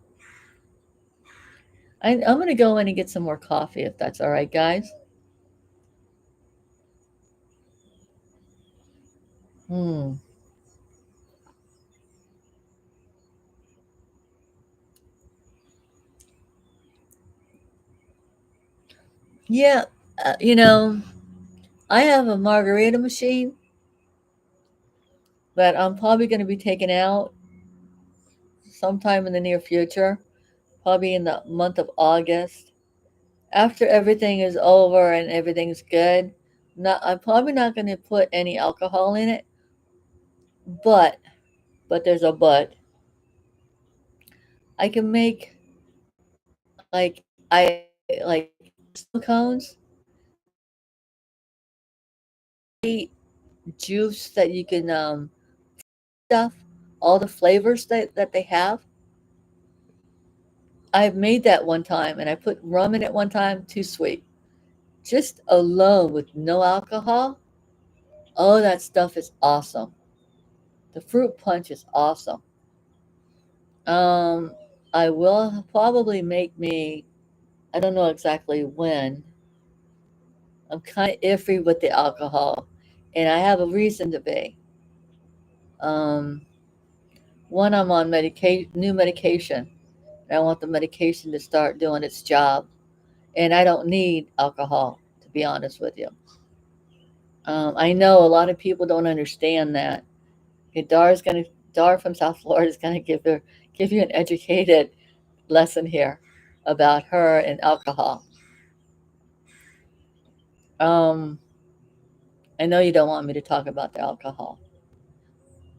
I'm going to go in and get some more coffee if that's all right, guys. Hmm. Yeah, you know, I have a margarita machine that I'm probably going to be taking out sometime in the near future, probably in the month of August. After everything is over and everything's good, I'm probably not going to put any alcohol in it, but there's a but. I can make like like snow cones, juice that you can stuff, all the flavors that they have. I've made that one time and I put rum in it one time, too sweet. Just alone with no alcohol. Oh, that stuff is awesome. The fruit punch is awesome. Um, I will probably make me, I don't know exactly when. I'm kind of iffy with the alcohol, and I have a reason to be. Um, One, I'm on new medication, and I want the medication to start doing its job, and I don't need alcohol, to be honest with you. I know a lot of people don't understand that. Okay, Dar from South Florida is gonna give you an educated lesson here about her and alcohol. Um, I know you don't want me to talk about the alcohol,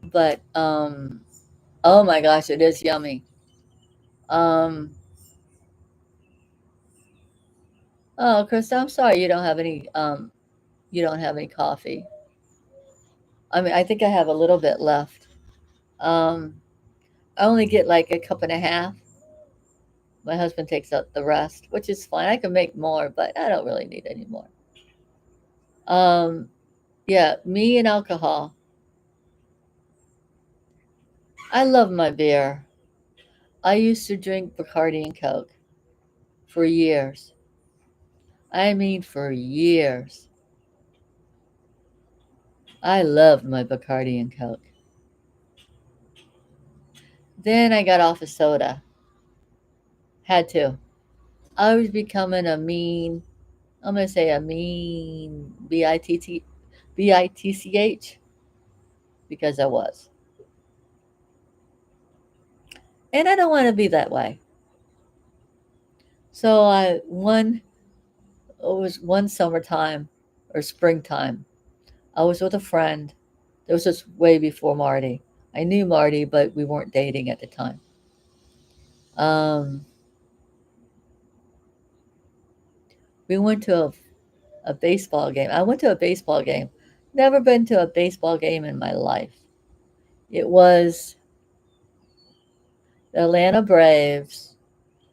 but oh my gosh, it is yummy. Um, oh, Krista, I'm sorry you don't have any coffee. I mean, I think I have a little bit left. Um, I only get like a cup and a half. My husband takes up the rest, which is fine. I can make more, but I don't really need any more. Um, yeah, me and alcohol. I love my beer. I used to drink Bacardi and Coke for years. I mean, for years. I loved my Bacardi and Coke. Then I got off of soda. Had to. I was becoming a mean, I'm going to say a mean BITCH because I was. And I don't want to be that way. So it was one summertime or springtime. I was with a friend. It was just way before Marty. I knew Marty, but we weren't dating at the time. Um, we went to a baseball game. I went to a baseball game. Never been to a baseball game in my life. It was the Atlanta Braves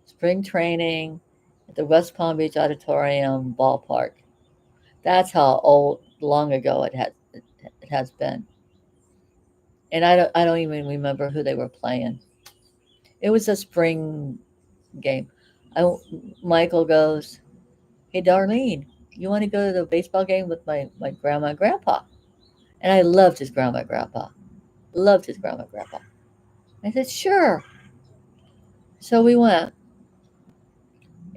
spring training at the West Palm Beach Auditorium ballpark. That's how long ago it has been. And I don't even remember who they were playing. It was a spring game. I Michael goes, "Hey Darlene, you want to go to the baseball game with my grandma and grandpa?" And I loved his grandma and grandpa. Loved his grandma and grandpa. I said, "Sure." So we went,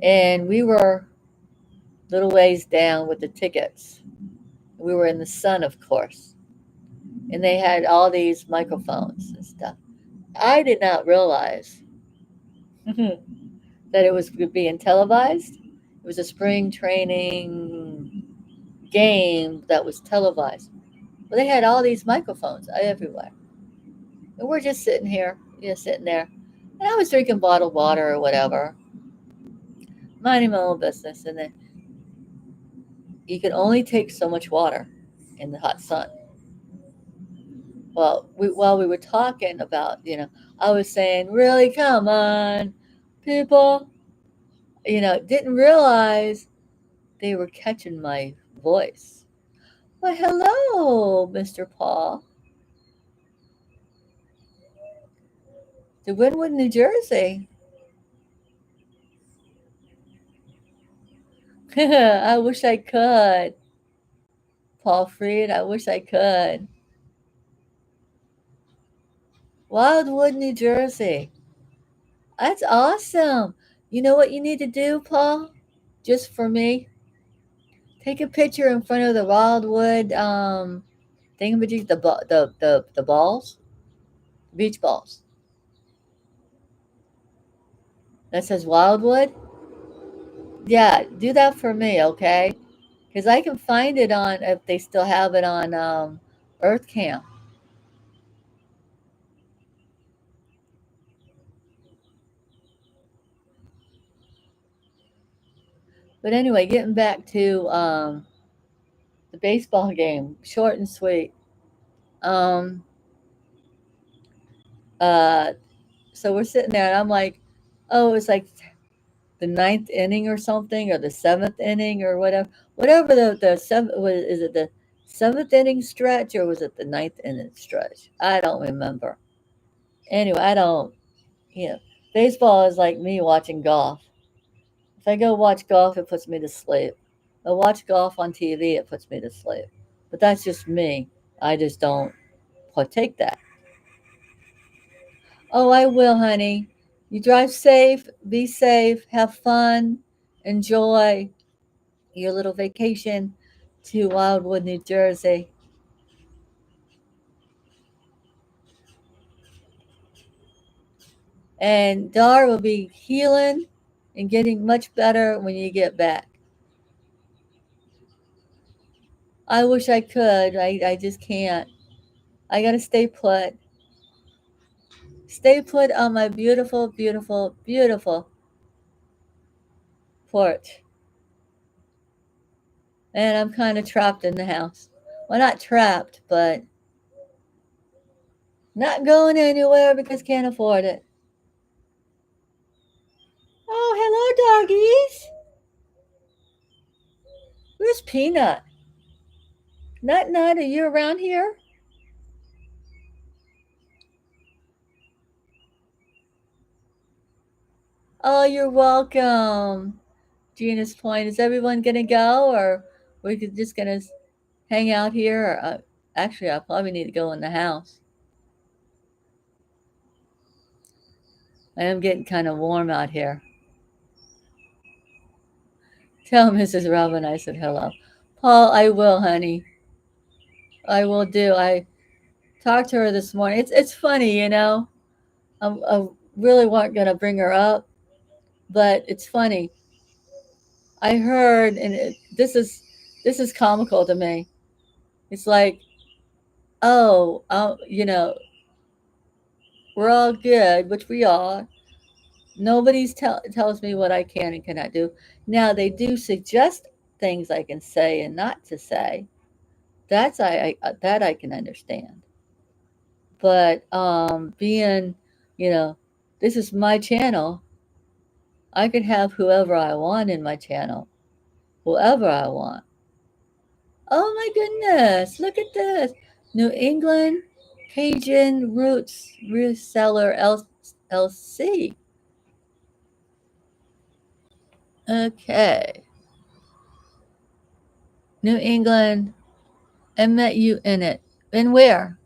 and we were little ways down with the tickets. We were in the sun, of course, and they had all these microphones and stuff. I did not realize that it was being televised. It was a spring training game that was televised. But they had all these microphones everywhere. And we're just sitting here, sitting there. And I was drinking bottled water or whatever, minding my own business. And then you can only take so much water in the hot sun. Well, while we were talking about, I was saying, really, come on, people. Didn't realize they were catching my voice. Well, hello, Mr. Paul, to Wynwood, New Jersey. I wish I could. Paul Freed, I wish I could. Wildwood, New Jersey. That's awesome. You know what you need to do, Paul? Just for me? Take a picture in front of the Wildwood thingamajig, the balls, beach balls. That says Wildwood. Yeah, do that for me, okay? Because I can find it on if they still have it on Earth Camp. But anyway, getting back to the baseball game, short and sweet. Um, uh, so we're sitting there, and I'm like, oh, it's like the ninth inning or something, or the seventh inning or whatever. Whatever the seventh was, is it the seventh inning stretch or was it the ninth inning stretch? I don't remember. Anyway, I don't. You know, baseball is like me watching golf. If I go watch golf, it puts me to sleep. I watch golf on TV, it puts me to sleep. But that's just me. I just don't partake that. Oh, I will, honey. You drive safe, be safe, have fun, enjoy your little vacation to Wildwood, New Jersey. And Dar will be healing and getting much better when you get back. I wish I could. I just can't. I got to stay put. Stay put on my beautiful, beautiful, beautiful porch. And I'm kind of trapped in the house. Well, not trapped, but not going anywhere because can't afford it. Oh, hello, doggies. Where's Peanut? Nut, are you around here? Oh, you're welcome. Gina's Point. Is everyone gonna go, or we could just gonna hang out here? Or, actually, I probably need to go in the house. I am getting kind of warm out here. Tell Mrs. Robin I said hello. Paul, I will, honey. I will do. I talked to her this morning. It's funny, I really weren't gonna bring her up, but it's funny. I heard, and this is comical to me. It's like, oh, we're all good, which we are. Nobody's tells me what I can and cannot do. Now they do suggest things I can say and not to say. That I can understand. But being, you know, this is my channel. I can have whoever I want in my channel, whoever I want. Oh my goodness! Look at this, New England Cajun Roots Reseller LC. Okay, New England. I met you in it. And where?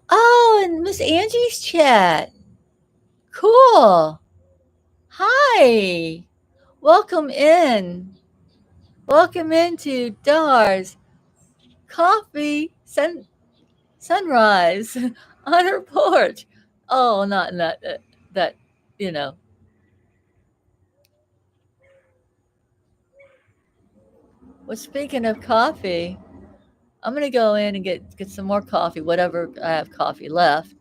Oh, in Miss Angie's chat. Cool. Hi. Welcome in. Welcome into Dar's Coffee Sunrise on her porch. Oh, not that, you know. Well, speaking of coffee, I'm gonna go in and get some more coffee, whatever I have coffee left,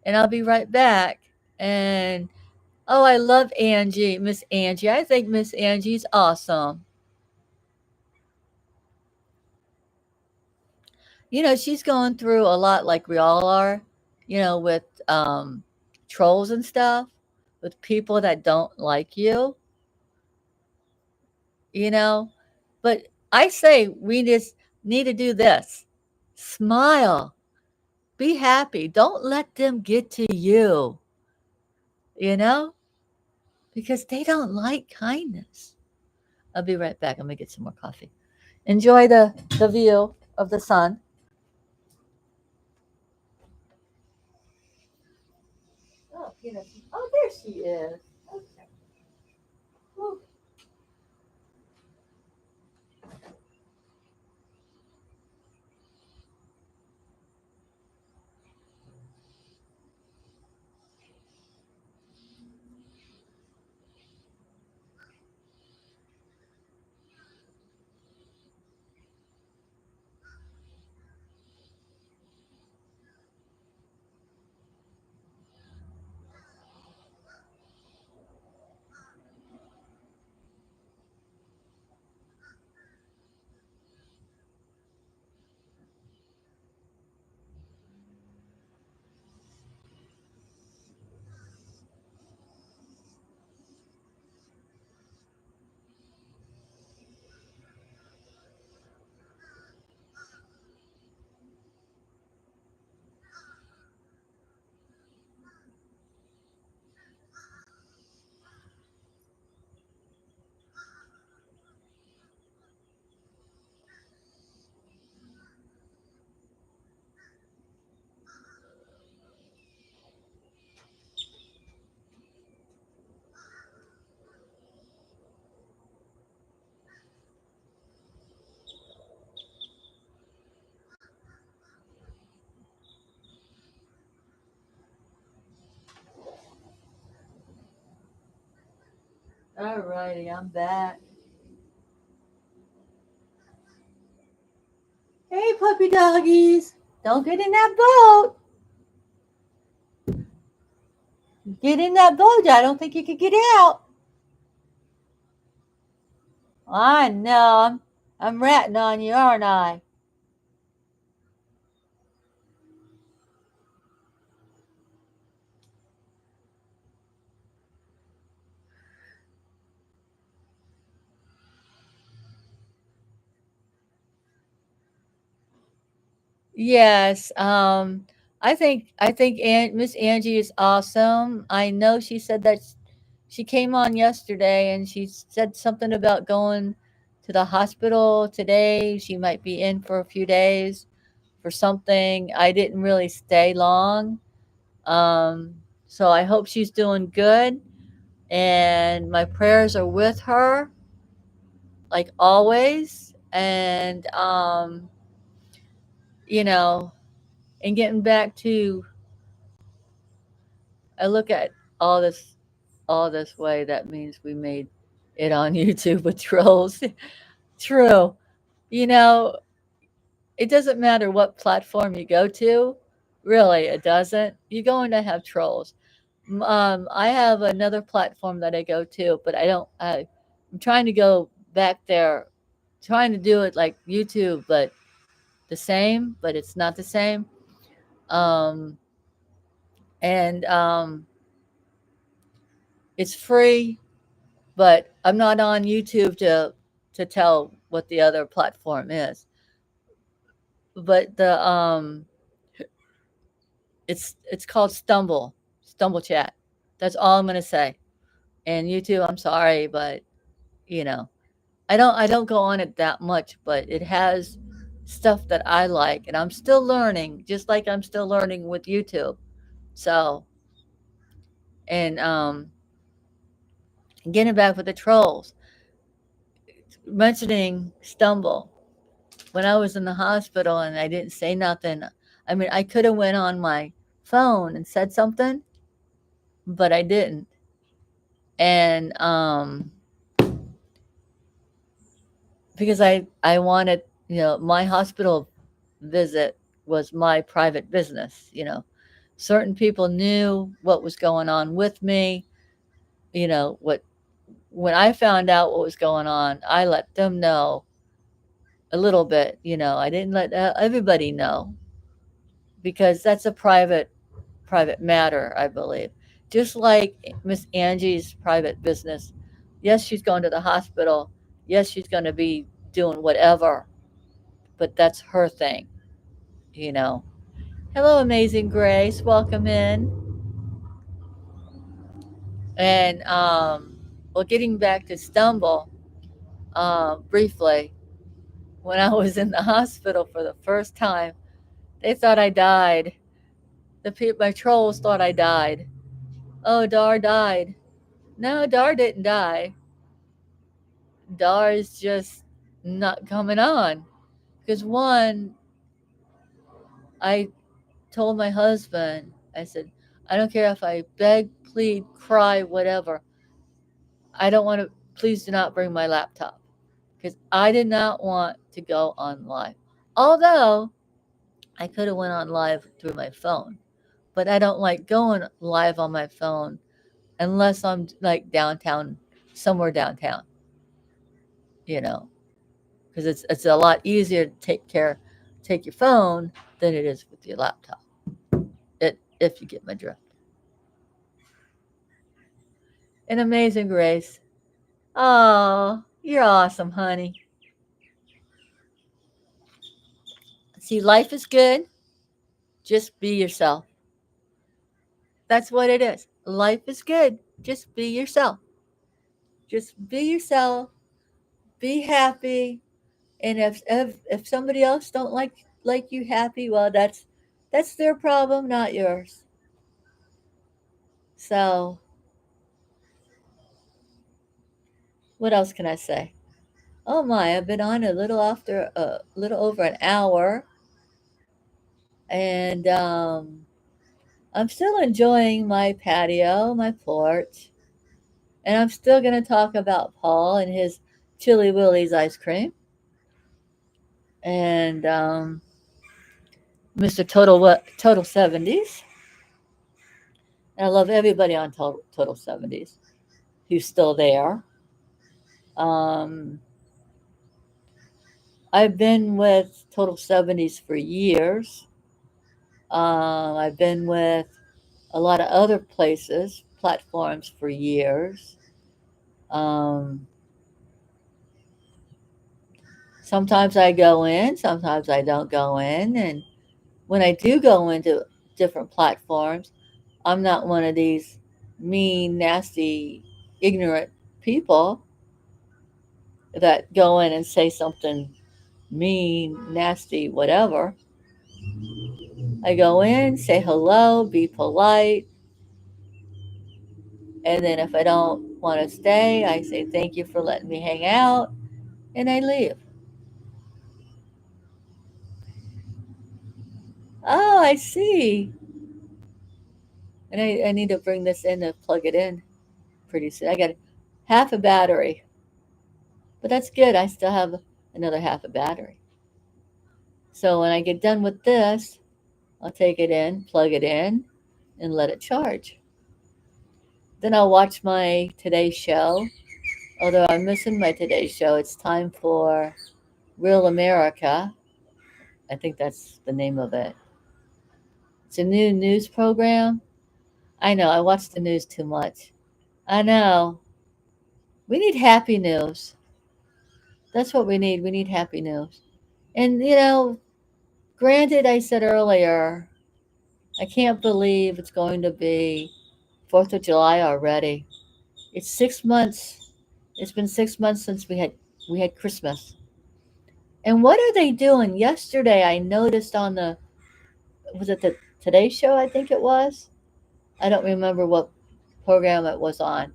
and I'll be right back. And oh, I love Angie, Miss Angie. I think Miss Angie's awesome. She's going through a lot like we all are, with trolls and stuff, with people that don't like you. you know? But I say we just need to do this. Smile. Be happy. Don't let them get to you, you know? Because they don't like kindness. I'll be right back. I'm going to get some more coffee. Enjoy the view of the sun. Oh, Peanut. Oh, there she is. Okay. Whew. All righty, I'm back. Hey, puppy doggies. Don't get in that boat. Get in that boat. I don't think you can get out. I know. I'm ratting on you, aren't I? Yes. I think Miss Angie is awesome. I know she said that she came on yesterday and she said something about going to the hospital today. She might be in for a few days for something. I didn't really stay long. Um, so I hope she's doing good. And my prayers are with her, like always. And, you know, and getting back to, I look at all this, all this way. That means we made it on YouTube with trolls. True. You know, it doesn't matter what platform you go to. Really, it doesn't. You're going to have trolls. I have another platform that I go to, but I don't. I'm trying to go back there, trying to do it like YouTube, but the same, but it's not the same. Um, and it's free, but I'm not on YouTube to tell what the other platform is. But the it's called Stumble Chat. That's all I'm gonna say. And YouTube, I'm sorry, but you know, I don't go on it that much, but it has stuff that I like, and I'm still learning, just like I'm still learning with YouTube. So, and getting back with the trolls, mentioning Stumble. When I was in the hospital and I didn't say nothing, I mean, I could have went on my phone and said something, but I didn't. And because I wanted, my hospital visit was my private business, certain people knew what was going on with me, what when I found out what was going on, I let them know a little bit, I didn't let everybody know because that's a private matter, I believe. Just like Miss Angie's private business. Yes, she's going to the hospital. Yes, she's going to be doing whatever, but that's her thing, you know. Hello, Amazing Grace. Welcome in. And, well, getting back to Stumble, briefly, when I was in the hospital for the first time, they thought I died. My trolls thought I died. Oh, Dar died. No, Dar didn't die. Dar's just not coming on. Because one, I told my husband, I said, I don't care if I beg, plead, cry, whatever. I don't want to, please do not bring my laptop. Because I did not want to go on live. Although I could have went on live through my phone. But I don't like going live on my phone unless I'm like downtown, somewhere downtown, you know, because it's a lot easier to take your phone than it is with your laptop. If you get my drift. An Amazing Grace. Oh, you're awesome, honey. See, life is good. Just be yourself. That's what it is. Life is good. Just be yourself. Just be yourself. Be happy. And if somebody else don't like you happy, well, that's their problem, not yours. So, what else can I say? Oh my, I've been on a little over an hour, and I'm still enjoying my patio, my porch, and I'm still going to talk about Paul and his Chili Willie's ice cream, and Mr. Total 70s. And I love everybody on Total 70s who's still there. Um, I've been with Total 70s for years. I've been with a lot of other places, platforms for years. Um, Sometimes I go in, sometimes I don't go in. And when I do go into different platforms, I'm not one of these mean, nasty, ignorant people that go in and say something mean, nasty, whatever. I go in, say hello, be polite, and then if I don't want to stay, I say thank you for letting me hang out, and I leave. Oh, I see. And I need to bring this in to plug it in pretty soon. I got half a battery, but that's good. I still have another half a battery. So when I get done with this, I'll take it in, plug it in, and let it charge. Then I'll watch my Today Show. Although I'm missing my Today Show, it's time for Real America. I think that's the name of it. It's a new news program. I know, I watch the news too much. I know. We need happy news. That's what we need. We need happy news. And, granted, I said earlier, I can't believe it's going to be 4th of July already. It's 6 months. It's been 6 months since we had Christmas. And what are they doing? Yesterday, I noticed on was it the Today Show? I think it was. I don't remember what program it was on,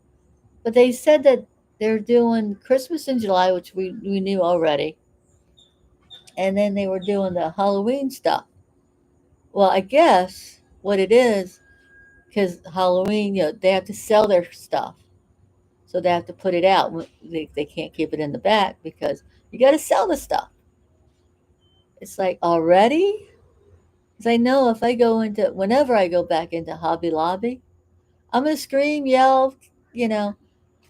but they said that they're doing Christmas in July, which we knew already, and then they were doing the Halloween stuff. Well, I guess what it is, because Halloween, they have to sell their stuff, so they have to put it out. They can't keep it in the back because you got to sell the stuff. It's like already, because I know if I go into whenever I go back into Hobby Lobby, I'm gonna scream, yell, you know,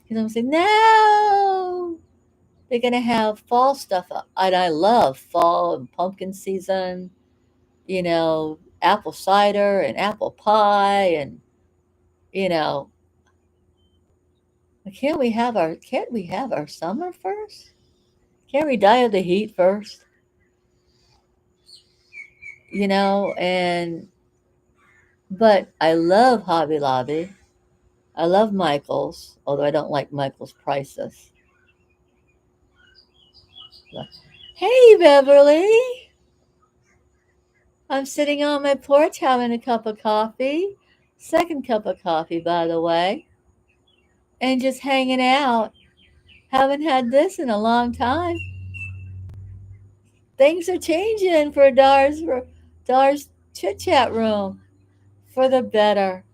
because I'm saying no. They're gonna have fall stuff up, and I love fall and pumpkin season. Apple cider and apple pie, and you know, can't we have our summer first? Can't we die of the heat first? And but I love Hobby Lobby. I love Michael's, although I don't like Michael's prices. Hey, Beverly. I'm sitting on my porch having a cup of coffee. Second cup of coffee, by the way. And just hanging out. Haven't had this in a long time. Things are changing for Dar's chit chat room for the better.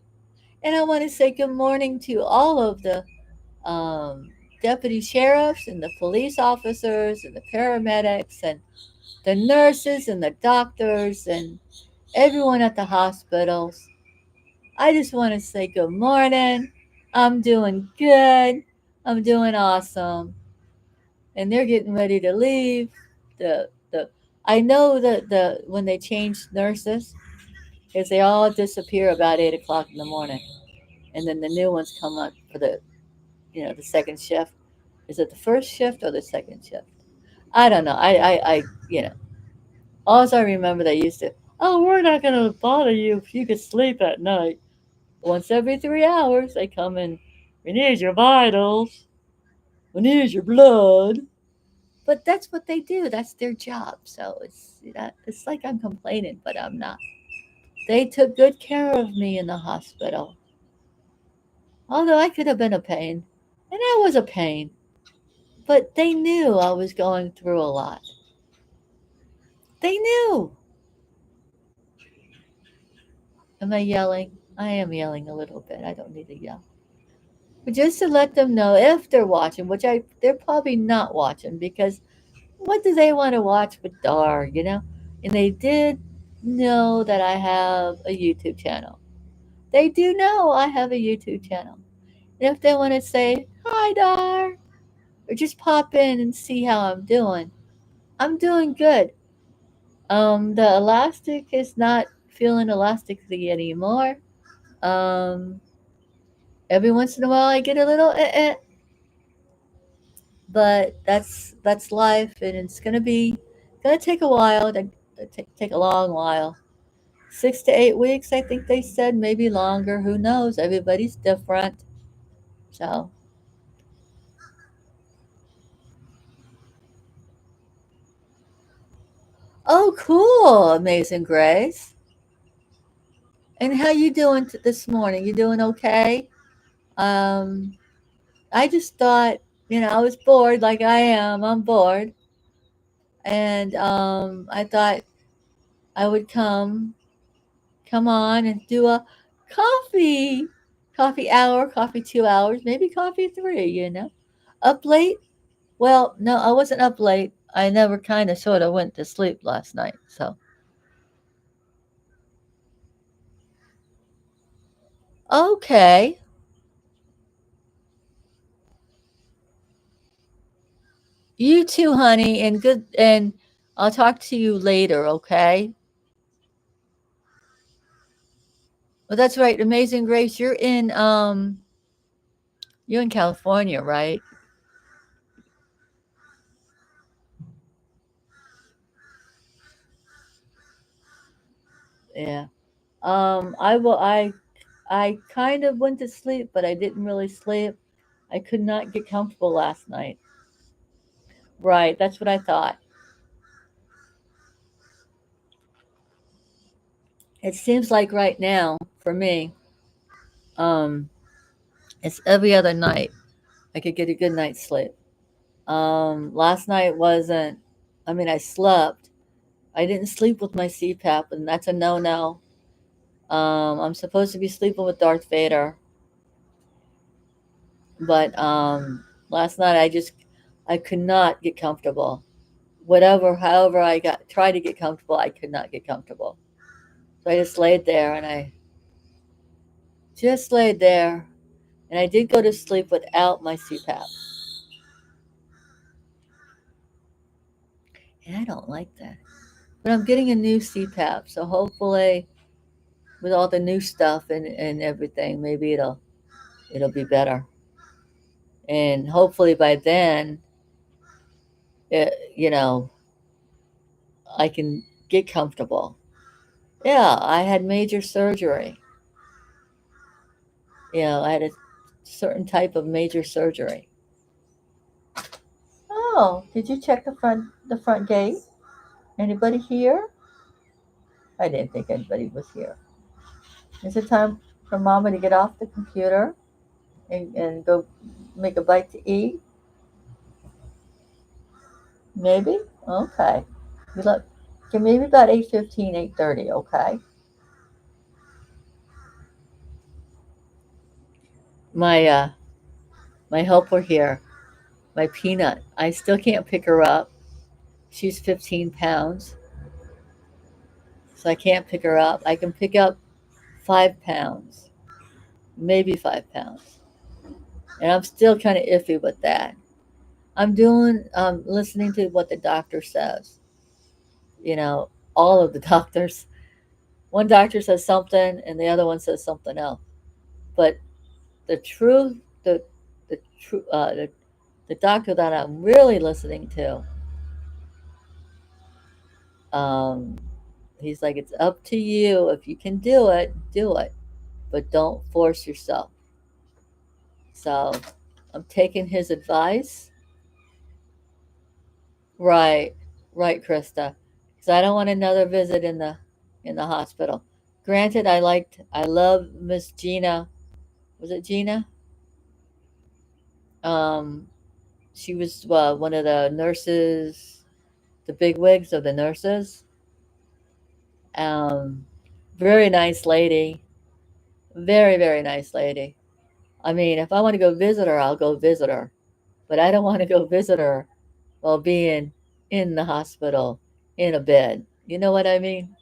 And I want to say good morning to all of the um, deputy sheriffs and the police officers and the paramedics and the nurses and the doctors and everyone at the hospitals. I just want to say good morning. I'm doing good. I'm doing awesome. And they're getting ready to leave. The I know that the when they change nurses, is they all disappear about 8 o'clock in the morning, and then the new ones come up for the second shift. Is it the first shift or the second shift? I don't know. I you know. All I remember they used to. Oh, we're not going to bother you if you could sleep at night. Once every 3 hours, they come in. We need your vitals. We need your blood. But that's what they do. That's their job. So it's like I'm complaining, but I'm not. They took good care of me in the hospital. Although I could have been a pain, and I was a pain. But they knew I was going through a lot. They knew. Am I yelling? I am yelling a little bit. I don't need to yell. But just to let them know if they're watching, which they're probably not watching because what do they want to watch but Dar? And they did know that I have a YouTube channel. They do know I have a YouTube channel. And if they want to say, hi, Dar, or just pop in and see how I'm doing good. The elastic is not feeling elastically anymore. Um, every once in a while I get a little but that's life, and it's gonna take a while. Take a long while. 6 to 8 weeks, I think they said, maybe longer. Who knows? Everybody's different. So, oh, cool, Amazing Grace. And how you doing this morning? You doing okay? Um, I just thought, I was bored, like I am. I'm bored, and I thought I would come on and do a coffee coffee hour, coffee 2 hours, maybe coffee three. Up late? Well, no, I wasn't up late. I never kind of sort of went to sleep last night. So, okay. You too, honey, and good, and I'll talk to you later, okay? Well, that's right. Amazing Grace, you're in California, right? Yeah. I kind of went to sleep, but I didn't really sleep. I could not get comfortable last night. Right, that's what I thought. It seems like right now, for me, um, it's every other night I could get a good night's sleep. Last night wasn't. I mean, I slept. I didn't sleep with my CPAP, and that's a no-no. I'm supposed to be sleeping with Darth Vader, but last night I could not get comfortable. However, I tried to get comfortable, I could not get comfortable. So I just laid there, and I just laid there, and I did go to sleep without my CPAP. And I don't like that. But I'm getting a new CPAP, so hopefully with all the new stuff and everything, maybe it'll be better. And hopefully by then you know, I can get comfortable. Yeah, I had major surgery. I had a certain type of major surgery. Oh, did you check the front gate? Anybody here? I didn't think anybody was here. Is it time for Mama to get off the computer and go make a bite to eat? Maybe? Okay. We look okay, maybe about 8:15, 8:30, okay? My my helper here, my peanut. I still can't pick her up. She's 15 pounds, so I can't pick her up. I can pick up 5 pounds, maybe 5 pounds. And I'm still kind of iffy with that. I'm doing listening to what the doctor says. You know, all of the doctors. One doctor says something and the other one says something else. But the truth, the true the doctor that I'm really listening to, um, he's like, it's up to you. If you can do it, do it, but don't force yourself. So I'm taking his advice. Right, right, Krista. Because I don't want another visit in the hospital. Granted, I love Miss Gina. Was it Gina? Um, she was one of the nurses, the big wigs of the nurses. Um, very nice lady. Very, very nice lady. I mean, if I want to go visit her, I'll go visit her. But I don't want to go visit her while being in the hospital in a bed. You know what I mean?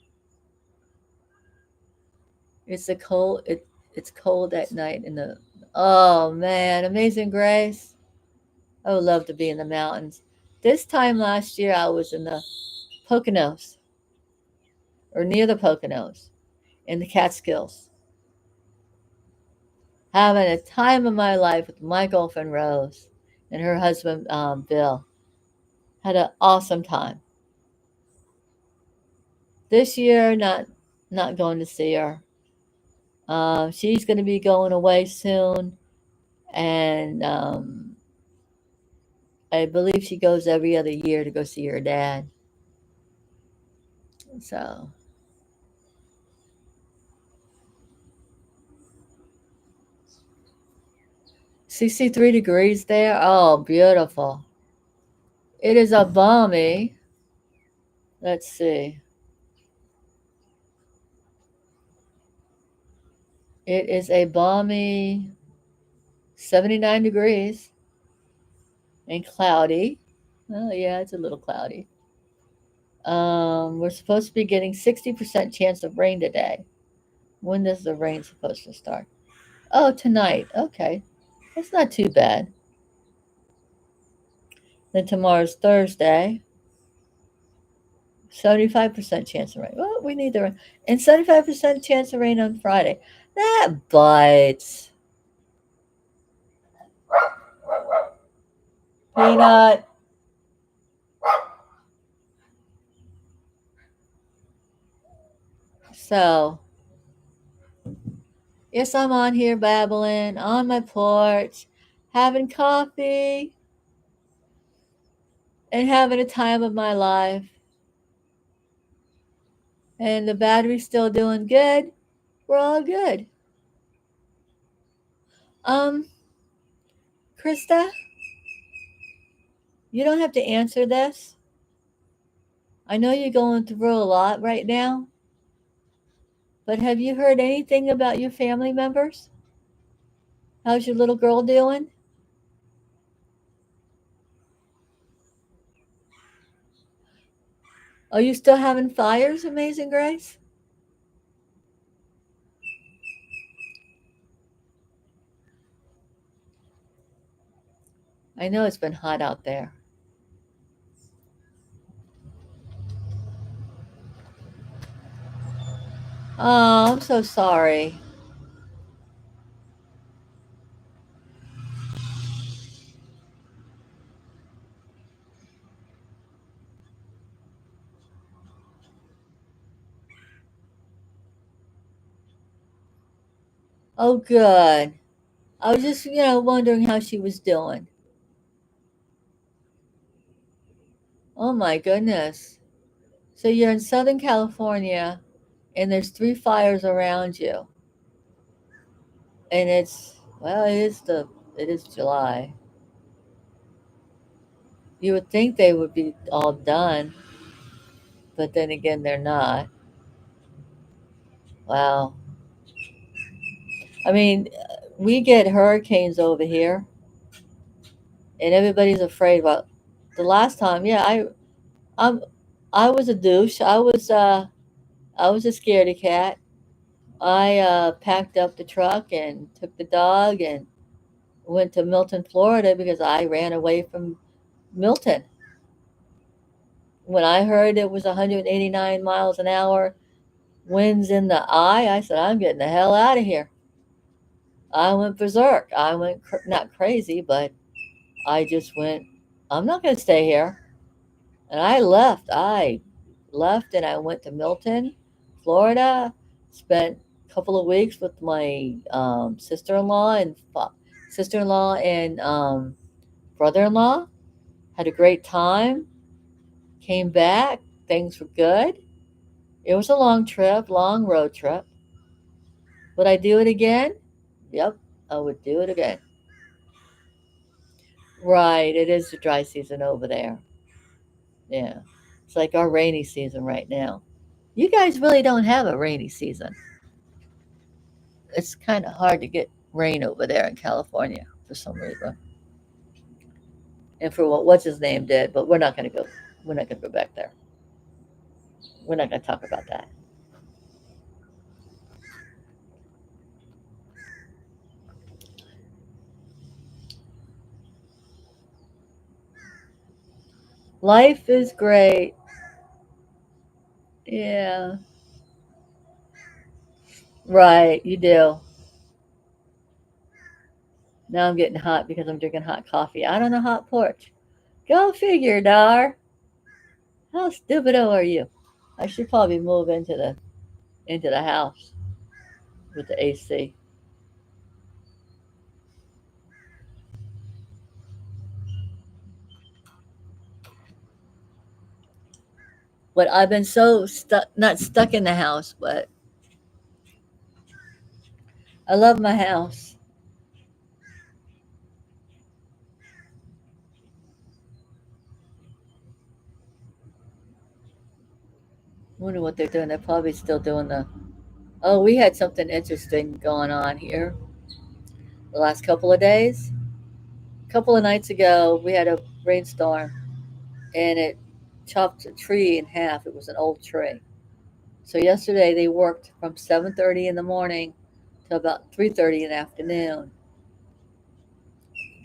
It's cold at night in the oh man, Amazing Grace. I would love to be in the mountains. This time last year I was in the Poconos or near the Poconos in the Catskills, having a time of my life with my girlfriend Rose and her husband Bill. Had an awesome time. This year, not going to see her. She's going to be going away soon, and I believe she goes every other year to go see her dad. So 63 degrees there. Oh, beautiful. It is a balmy. Let's see. It is a balmy 79 degrees and cloudy. Oh, yeah, it's a little cloudy. We're supposed to be getting 60% chance of rain today. When is the rain supposed to start? Oh, tonight. Okay. That's not too bad. Then tomorrow's Thursday. 75% chance of rain. Well, we need the rain. And 75% chance of rain on Friday. That bites. Peanut. So, yes, I'm on here babbling on my porch, having coffee, and having a time of my life. And the battery's still doing good. We're all good. Um, Krista, you don't have to answer this. I know you're going through a lot right now, but have you heard anything about your family members? How's your little girl doing? Are you still having fires, Amazing Grace? I know it's been hot out there. Oh, I'm so sorry. Oh, good. I was just, wondering how she was doing. Oh my goodness. So you're in Southern California and there's three fires around you. And it is July. You would think they would be all done, but then again they're not. Wow. I mean, we get hurricanes over here and everybody's afraid about the last time. Yeah, I'm I was a douche. I was a scaredy cat. I packed up the truck and took the dog and went to Milton, Florida because I ran away from Milton. When I heard it was 189 miles an hour, winds in the eye, I said, I'm getting the hell out of here. I went berserk. I went not crazy, but I just went, I'm not going to stay here. And I left. I left and I went to Milton, Florida, spent a couple of weeks with my sister-in-law and brother-in-law. Had a great time. Came back. Things were good. It was a long trip, long road trip. Would I do it again? Yep, I would do it again. Right, it is the dry season over there. Yeah. It's like our rainy season right now. You guys really don't have a rainy season. It's kind of hard to get rain over there in California for some reason. And for what's his name did, but we're not going to go. We're not going to go back there. We're not going to talk about that. Life is great. Yeah. Right, you do. Now I'm getting hot because I'm drinking hot coffee out on a hot porch. Go figure, Dar. How stupido are you? I should probably move into the house with the AC. But I've been so stuck, not stuck in the house, but I love my house. Wonder what they're doing. They're probably still doing the. Oh, we had something interesting going on here the last couple of days. A couple of nights ago, we had a rainstorm and it chopped a tree in half. It was an old tree. So yesterday they worked from 7:30 in the morning to about 3:30 in the afternoon.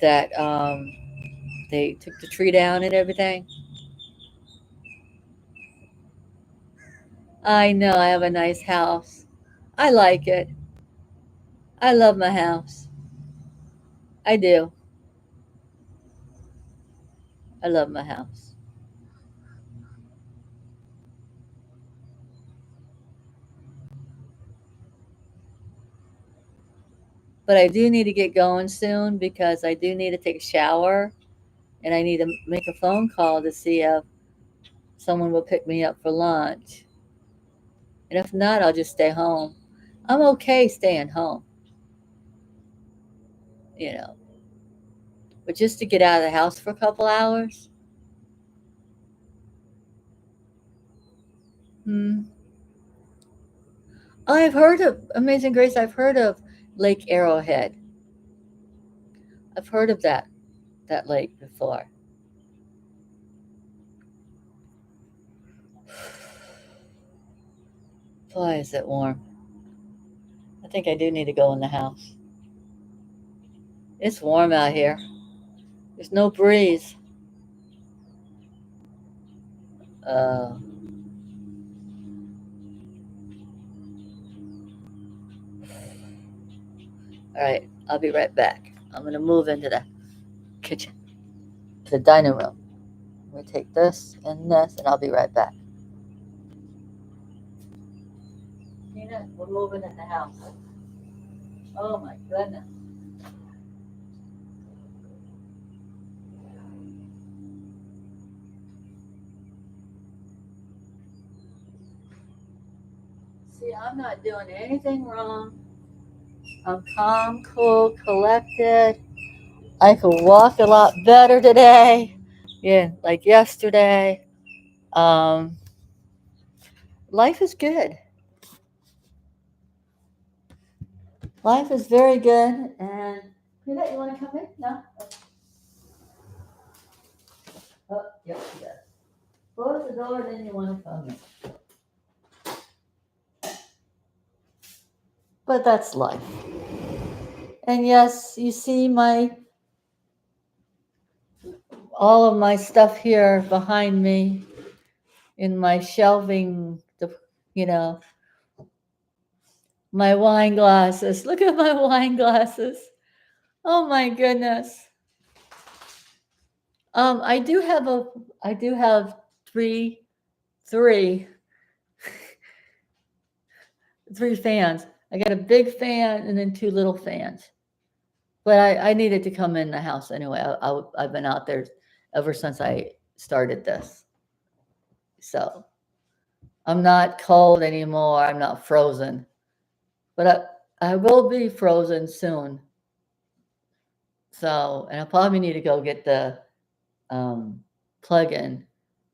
That they took the tree down and everything. I know I have a nice house. I like it. I love my house. I do. I love my house. But I do need to get going soon because I do need to take a shower and I need to make a phone call to see if someone will pick me up for lunch. And if not, I'll just stay home. I'm okay staying home, you know. But just to get out of the house for a couple hours, hmm. I've heard of Amazing Grace. I've heard of Lake Arrowhead. I've heard of that lake before. Boy, is it warm. I think I do need to go in the house. It's warm out here. There's no breeze. Uh, all right, I'll be right back. I'm gonna move into the kitchen, to the dining room. I'm gonna take this, and I'll be right back. Tina, we're moving in the house. Oh my goodness. See, I'm not doing anything wrong. I'm calm, cool, collected. I could walk a lot better today. Yeah, like yesterday. Um, Life is good. Life is very good. And Peanut, you want to come in? No? Oh, yep, she does. Close the door, then you want to come in. But that's life. And yes, you see all of my stuff here behind me in my shelving, you know, my wine glasses. Look at my wine glasses. Oh my goodness. I do have three, three, three fans. I got a big fan and then two little fans. But I needed to come in the house anyway. I've been out there ever since I started this. So I'm not cold anymore. I'm not frozen. But I will be frozen soon. So, and I probably need to go get the plug-in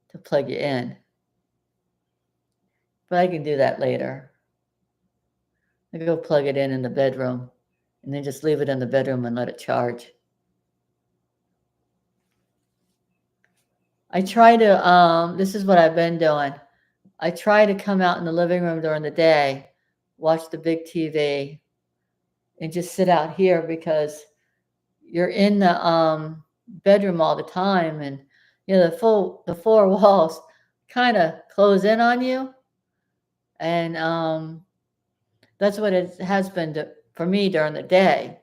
to plug it in. But I can do that later. I go plug it in the bedroom and then just leave it in the bedroom and let it charge. I try to, this is what I've been doing. I try to come out in the living room during the day, watch the big TV, and just sit out here because you're in the bedroom all the time, and the four walls kind of close in on you, and that's what it has been for me during the day.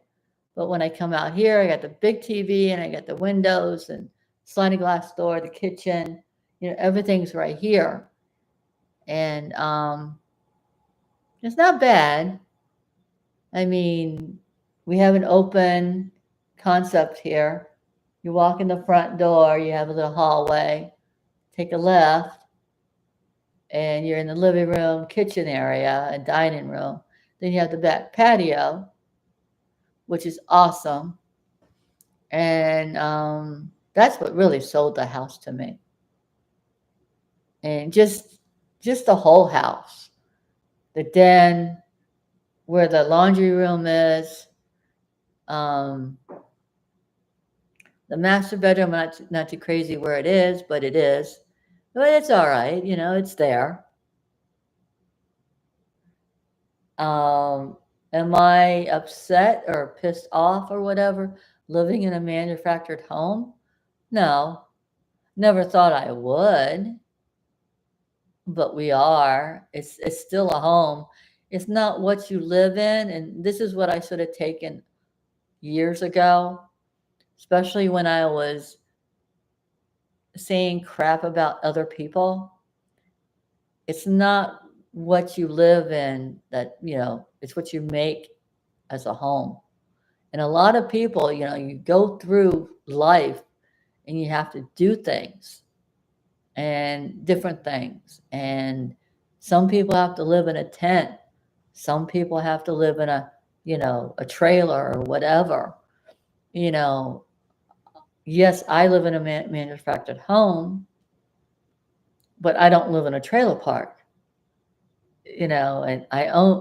But when I come out here, I got the big TV and I got the windows and sliding glass door, the kitchen, everything's right here, and it's not bad. I mean, we have an open concept here. You walk in the front door, you have a little hallway, take a left, and you're in the living room, kitchen area, and dining room. Then you have the back patio, which is awesome. And that's what really sold the house to me. And just the whole house, the den, where the laundry room is, um, the master bedroom. Not too crazy where it is, but it is. But it's all right, it's there. Am I upset or pissed off or whatever living in a manufactured home? No, never thought I would, but we are. It's still a home. It's not what you live in, and this is what I should have taken years ago, especially when I was saying crap about other people. It's not what you live in that, it's what you make as a home. And a lot of people, you go through life and you have to do things and different things. And some people have to live in a tent. Some people have to live in a trailer or whatever. You know, yes, I live in a manufactured home, but I don't live in a trailer park. And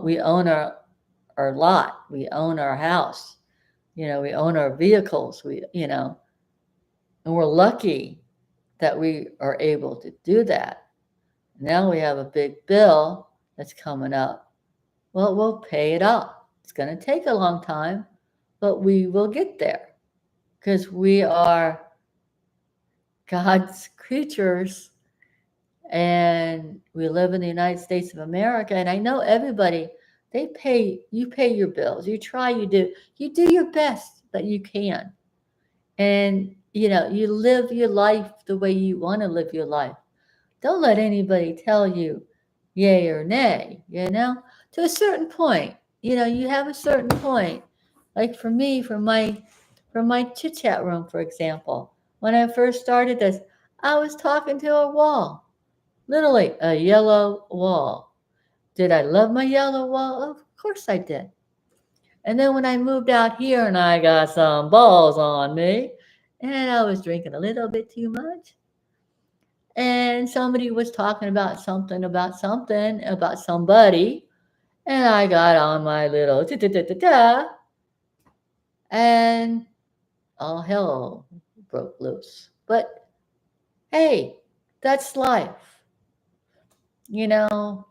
we own our lot, we own our house, we own our vehicles, and we're lucky that we are able to do that. Now we have a big bill that's coming up. Well, we'll pay it off. It's going to take a long time, but we will get there because we are God's creatures and we live in the United States of America. And I know everybody, you pay your bills, you try, you do your best that you can. And, you live your life the way you want to live your life. Don't let anybody tell you yay or nay, to a certain point. you have a certain point. Like for me, from my chit chat room, for example, when I first started this, I was talking to a wall, literally a yellow wall. Did I love my yellow wall? Of course I did. And then when I moved out here and I got some balls on me, and I was drinking a little bit too much, and somebody was talking about somebody, and I got on my little ta, and all hell broke loose. But hey, that's life. You know,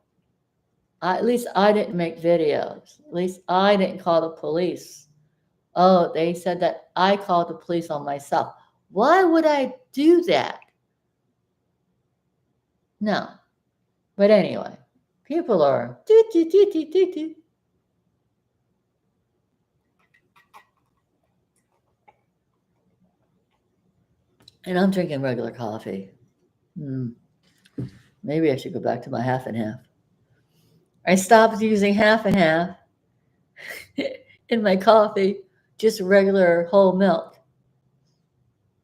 at least I didn't make videos. At least I didn't call the police. Oh, they said that I called the police on myself. Why would I do that? No. But anyway, people are do, do, do, do, do, do. And I'm drinking regular coffee. Hmm. Maybe I should go back to my half and half. I stopped using half and half in my coffee, just regular whole milk,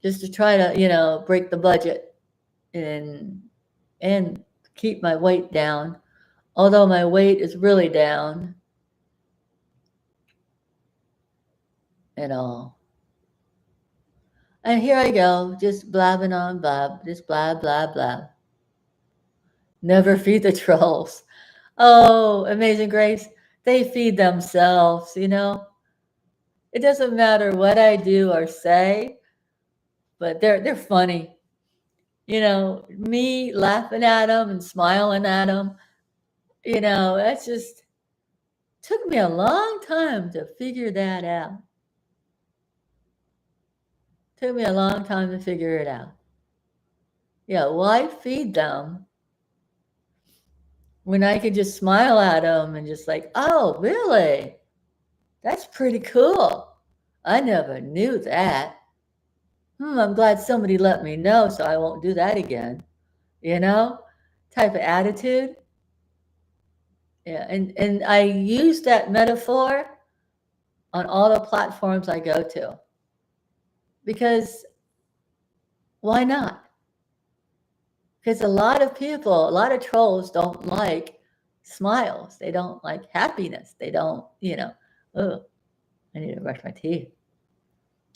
just to try to, break the budget and and keep my weight down. Although my weight is really down and all. And here I go, just blabbing on blab, just blab, blab, blab. Never feed the trolls. Oh, Amazing Grace, they feed themselves. It doesn't matter what I do or say, but they're funny. Me laughing at them and smiling at them, that's just took me a long time to figure that out. Took me a long time to figure it out. Yeah, why feed them when I could just smile at them and just like, oh, really? That's pretty cool. I never knew that. I'm glad somebody let me know so I won't do that again. You know, type of attitude. Yeah, and I use that metaphor on all the platforms I go to because why not? Because a lot of people, a lot of trolls don't like smiles. They don't like happiness. They don't, oh, I need to brush my teeth.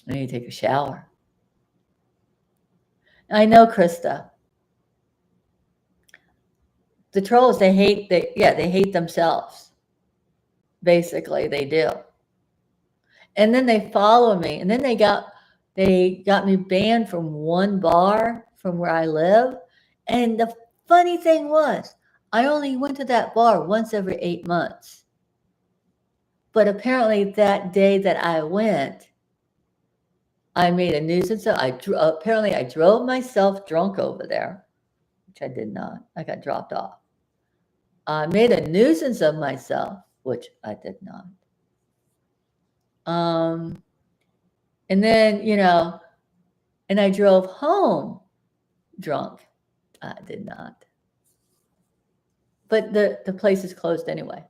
I need to take a shower. I know, Krista. The trolls, they hate themselves. Basically, they do. And then they follow me. And then they got me banned from one bar from where I live. And the funny thing was, I only went to that bar once every 8 months. But apparently that day that I went, I made a nuisance. Apparently I drove myself drunk over there, which I did not. I got dropped off. I made a nuisance of myself, which I did not. Um, and then, and I drove home drunk. I did not. But the place is closed anyway.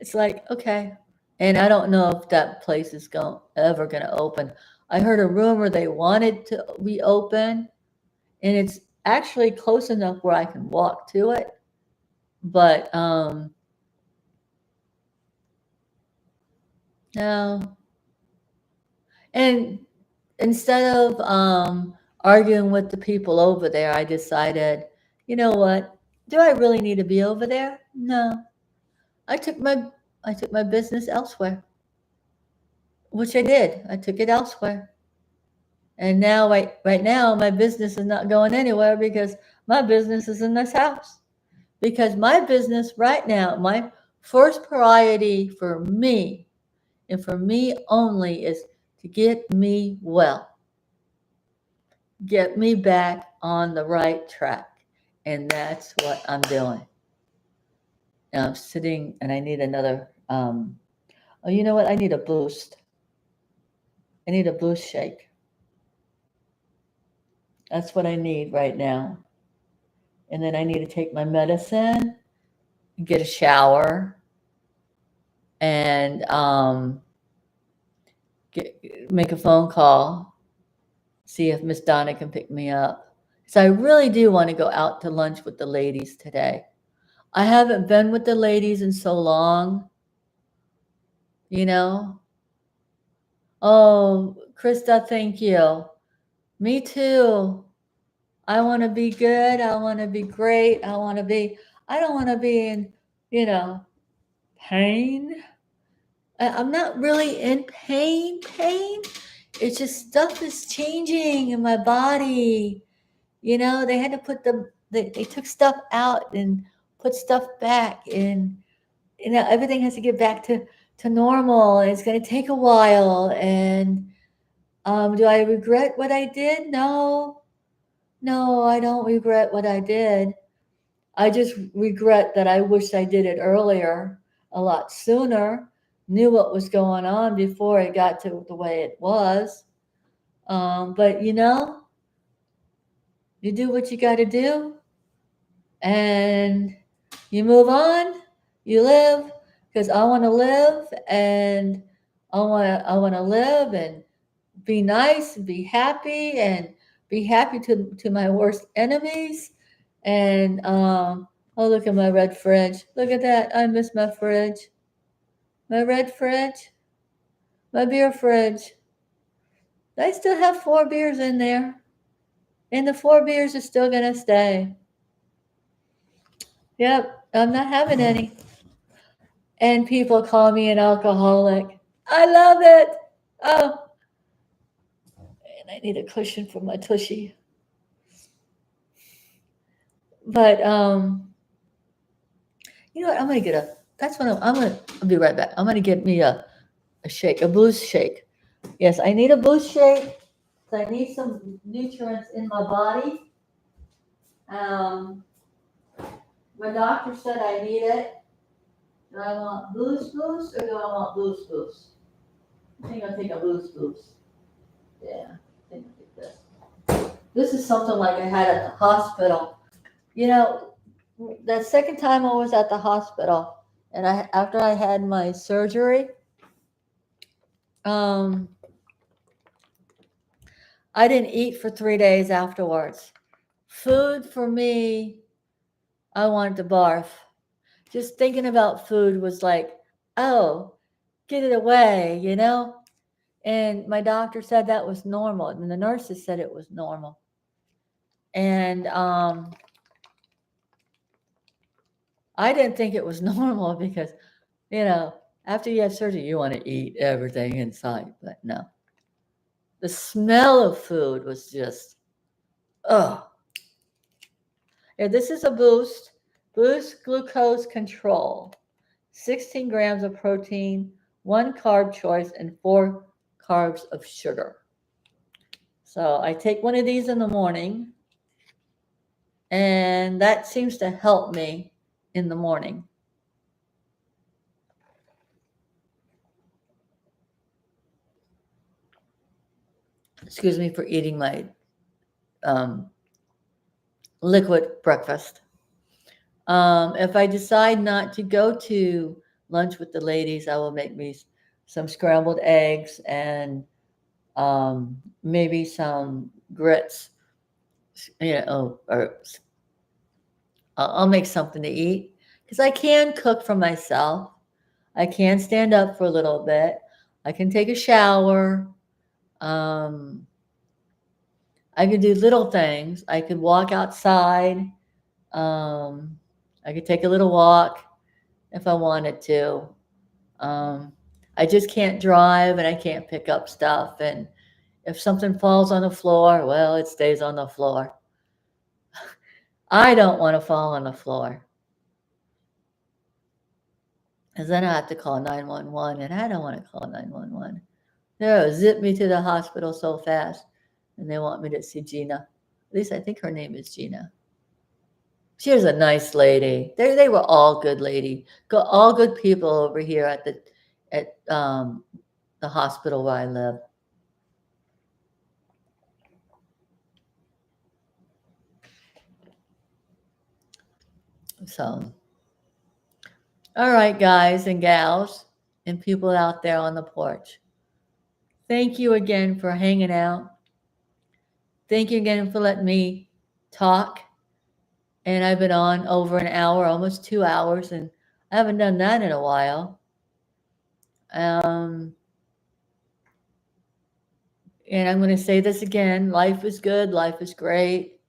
It's like, okay. And I don't know if that place is ever going to open. I heard a rumor they wanted to reopen, and it's actually close enough where I can walk to it. But no. And instead of arguing with the people over there, I decided, you know what? Do I really need to be over there? No. I took my business elsewhere, which I did. I took it elsewhere. And now, right now, my business is not going anywhere because my business is in this house. Because my business right now, my first priority for me and for me only is to get me well, get me back on the right track. And that's what I'm doing. And I'm sitting and I need another, oh, you know what? I need a boost. I need a boost shake. That's what I need right now. And then I need to take my medicine get a shower, and make a phone call, see if Miss Donna can pick me up. So I really do want to go out to lunch with the ladies today. I haven't been with the ladies in so long, you know. Oh, Krista, thank you. Me too. I want to be good. I want to be great. I don't want to be in, you know, pain. I'm not really in pain. It's just stuff is changing in my body. You know, they had to put they took stuff out and put stuff back, and everything has to get back to normal. It's going to take a while. And do I regret what I did? No, no, I don't regret what I did. I just regret that I wish I did it earlier, a lot sooner, knew what was going on before it got to the way it was. But you do what you got to do, and you move on, you live, because I want to live, and I want to live and be nice and be happy to my worst enemies. And oh, look at my red fridge. Look at that. I miss my fridge. My red fridge. My beer fridge. I still have 4 beers in there. And the 4 beers are still going to stay. Yep, I'm not having any. And people call me an alcoholic. I love it. Oh, and I need a cushion for my tushy. But you know what? I'm gonna get a. That's what I'll be right back. I'm gonna get me a shake, a boost shake. Yes, I need a boost shake. So I need some nutrients in my body. Um, my doctor said I need it. Do I want boost or do I want boost? I think I'll take a boost. Yeah, I think I'll take this. This is something like I had at the hospital. You know, that second time I was at the hospital, and after I had my surgery, um, I didn't eat for 3 days afterwards. Food for me, I wanted to barf. Just thinking about food was like, oh, get it away. And my doctor said that was normal, and the nurses said it was normal. And I didn't think it was normal because, after you have surgery, you want to eat everything in sight. But no, the smell of food was just, oh. Yeah, this is a Boost glucose control. 16 grams of protein, 1 carb choice, and 4 carbs of sugar. So I take one of these in the morning, and that seems to help me in the morning. Excuse me for eating my um, liquid breakfast. If I decide not to go to lunch with the ladies, I will make me some scrambled eggs and maybe some grits. Or I'll make something to eat because I can cook for myself. I can stand up for a little bit. I can take a shower. Um, I can do little things. I could walk outside. Um, I could take a little walk if I wanted to. Um, I just can't drive and I can't pick up stuff. And if something falls on the floor, well, it stays on the floor. I don't want to fall on the floor because then I have to call 911, and I don't want to call 911. They'll zip me to the hospital so fast, and they want me to see Gina. At least I think her name is Gina. She was a nice lady. They were all good lady, all good people over here at the hospital where I live. So All right, guys and gals, and people out there on the porch. Thank you again for hanging out. Thank you again for letting me talk. And I've been on over an hour, almost 2 hours, and I haven't done that in a while. Um, and I'm going to say this again: life is good, life is great.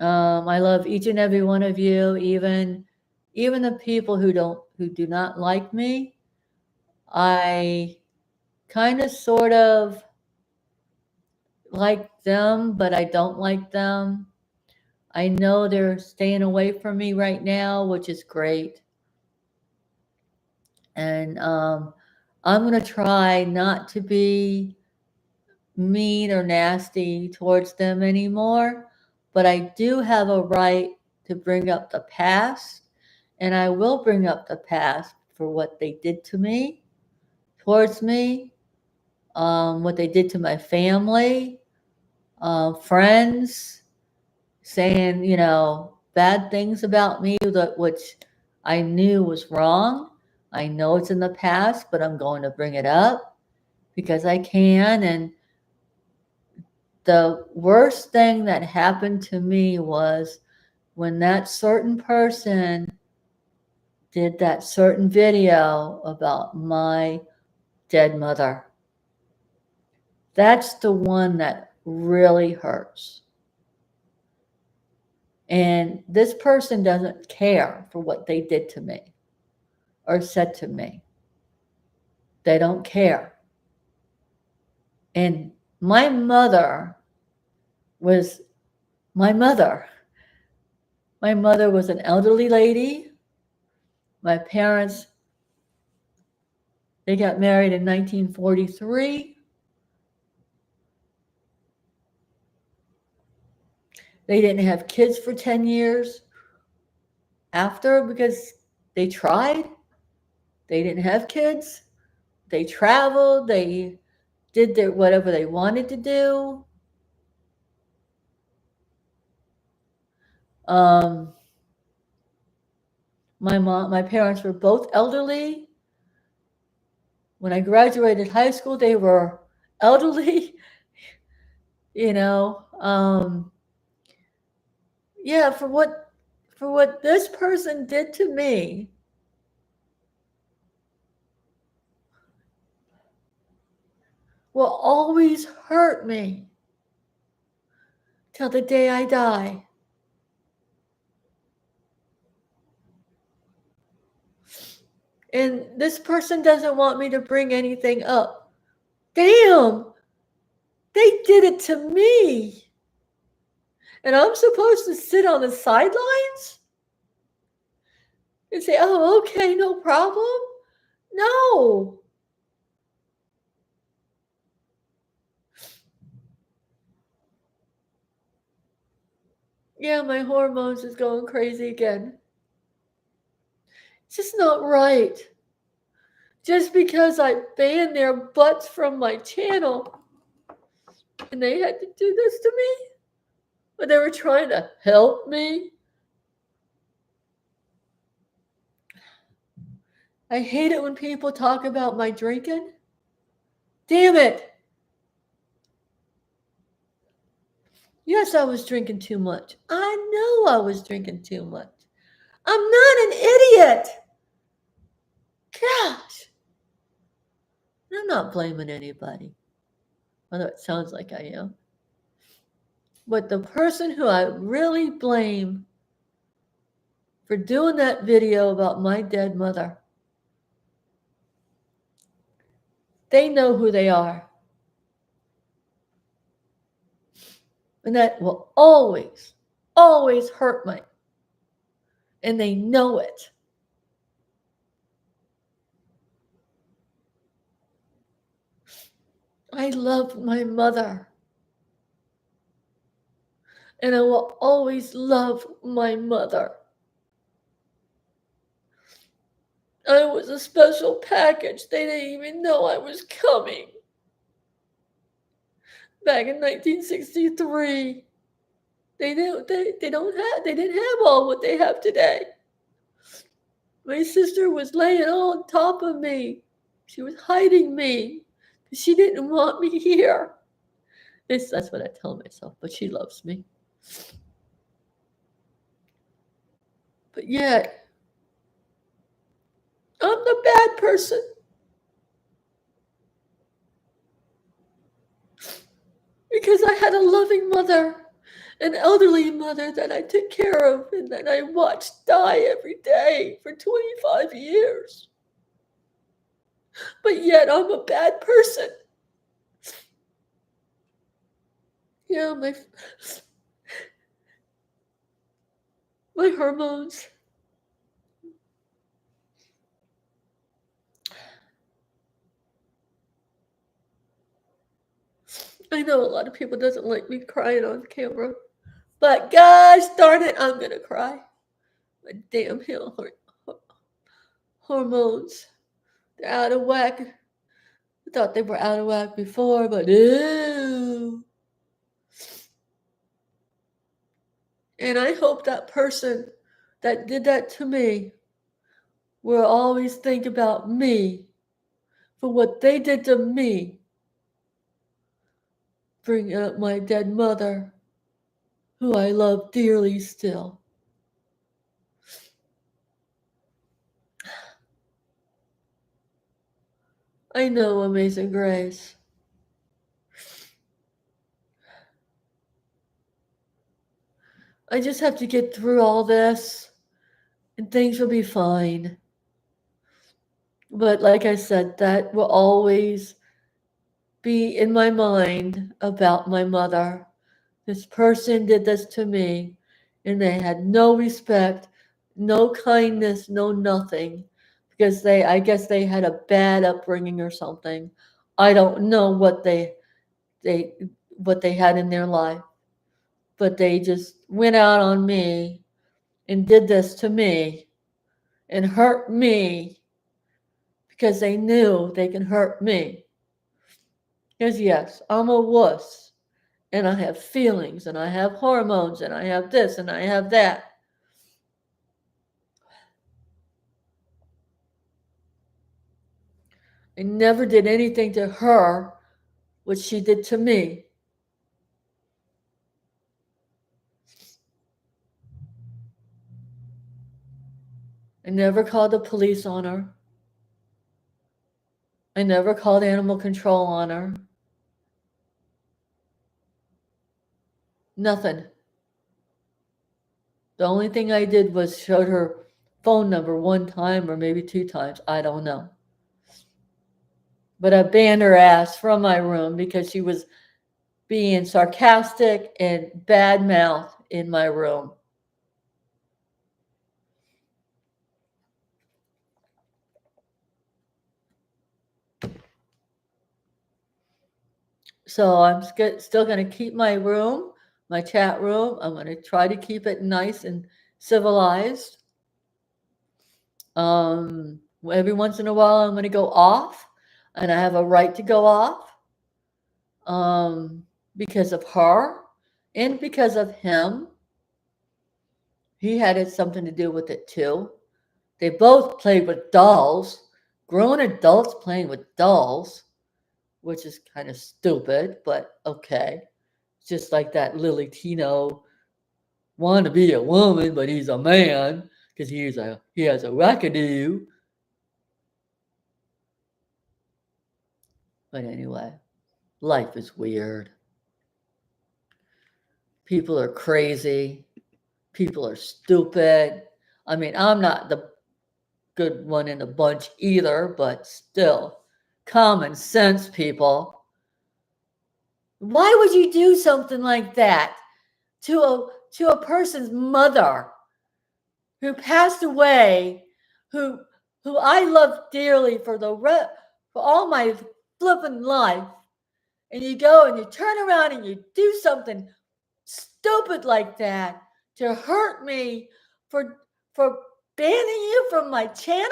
I love each and every one of you, even the people who do not like me. I kind of sort of like them, but I don't like them. I know they're staying away from me right now, which is great. And I'm going to try not to be mean or nasty towards them anymore. But I do have a right to bring up the past. And I will bring up the past for what they did to me, towards me, what they did to my family, friends, saying, bad things about me that which I knew was wrong. I know it's in the past, but I'm going to bring it up because I can. And the worst thing that happened to me was when that certain person did that certain video about my dead mother. That's the one that really hurts. And this person doesn't care for what they did to me or said to me. They don't care. And my mother was my mother. My mother was an elderly lady. My parents, they got married in 1943. They didn't have kids for 10 years after because they tried. They didn't have kids. They traveled. They did whatever they wanted to do. Um, my parents were both elderly. When I graduated high school, they were elderly. you know, um, yeah, for what this person did to me, will always hurt me till the day I die. And this person doesn't want me to bring anything up. Damn, they did it to me. And I'm supposed to sit on the sidelines and say, oh, okay, no problem? No. Yeah, my hormones is going crazy again. It's just not right. Just because I banned their butts from my channel and they had to do this to me? But they were trying to help me? I hate it when people talk about my drinking. Damn it. Yes, I was drinking too much. I know I was drinking too much. I'm not an idiot. Gosh. I'm not blaming anybody, although it sounds like I am. But the person who I really blame for doing that video about my dead mother, they know who they are. And that will always, always hurt me. And they know it. I love my mother. And I will always love my mother. I was a special package. They didn't even know I was coming. Back in 1963. They didn't have all what they have today. My sister was laying on top of me. She was hiding me. She didn't want me here. That's what I tell myself, but she loves me. But yet, I'm the bad person. Because I had a loving mother, an elderly mother that I took care of and that I watched die every day for 25 years. But yet I'm a bad person. Yeah, my hormones. I know a lot of people doesn't like me crying on camera. But gosh darn it, I'm gonna cry. My damn hormones. They're out of whack. I thought they were out of whack before, but no. And I hope that person that did that to me will always think about me for what they did to me, bringing up my dead mother, who I love dearly still. I know, Amazing Grace. I just have to get through all this and things will be fine. But like I said, that will always be in my mind about my mother. This person did this to me, and they had no respect, no kindness, no nothing, because I guess they had a bad upbringing or something. I don't know they what they had in their life, but they just went out on me and did this to me and hurt me because they knew they can hurt me. Because yes, I'm a wuss and I have feelings and I have hormones and I have this and I have that. I never did anything to her what she did to me. I never called the police on her. I never called animal control on her. Nothing. The only thing I did was showed her phone number one time or maybe two times. I don't know. But I banned her ass from my room because she was being sarcastic and bad mouth in my room. So I'm still going to keep my room, my chat room. I'm going to try to keep it nice and civilized. Every once in a while, I'm going to go off, and I have a right to go off because of her and because of him. He had something to do with it too. They both played with dolls, grown adults playing with dolls, which is kind of stupid, but okay. Just like that Lily Tino wanted to be a woman, but he's a man because he has a wackadoo. But anyway, life is weird. People are crazy. People are stupid. I mean, I'm not the good one in the bunch either, but still, common sense, people. Why would you do something like that to a person's mother who passed away, who I love dearly for for all my flippin' life, and you go and you turn around and you do something stupid like that to hurt me for banning you from my channel?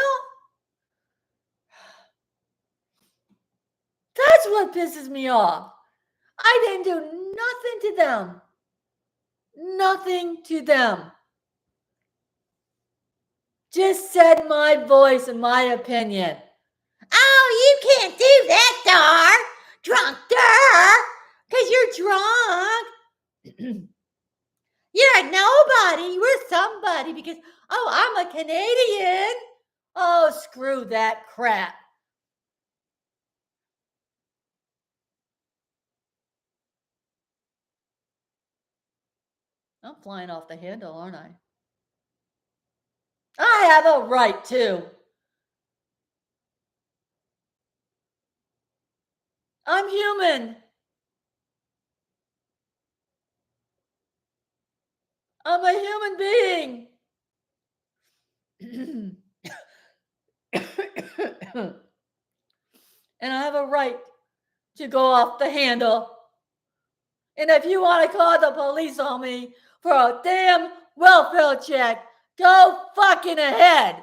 That's what pisses me off. I didn't do nothing to them. Nothing to them. Just said my voice and my opinion. Oh, you can't do that, Drunk, because you're drunk. You're a nobody. We're somebody because, oh, I'm a Canadian. Oh, screw that crap. I'm flying off the handle, aren't I? I have a right to. I'm human. I'm a human being. And I have a right to go off the handle. And if you want to call the police on me for a damn welfare check, go fucking ahead.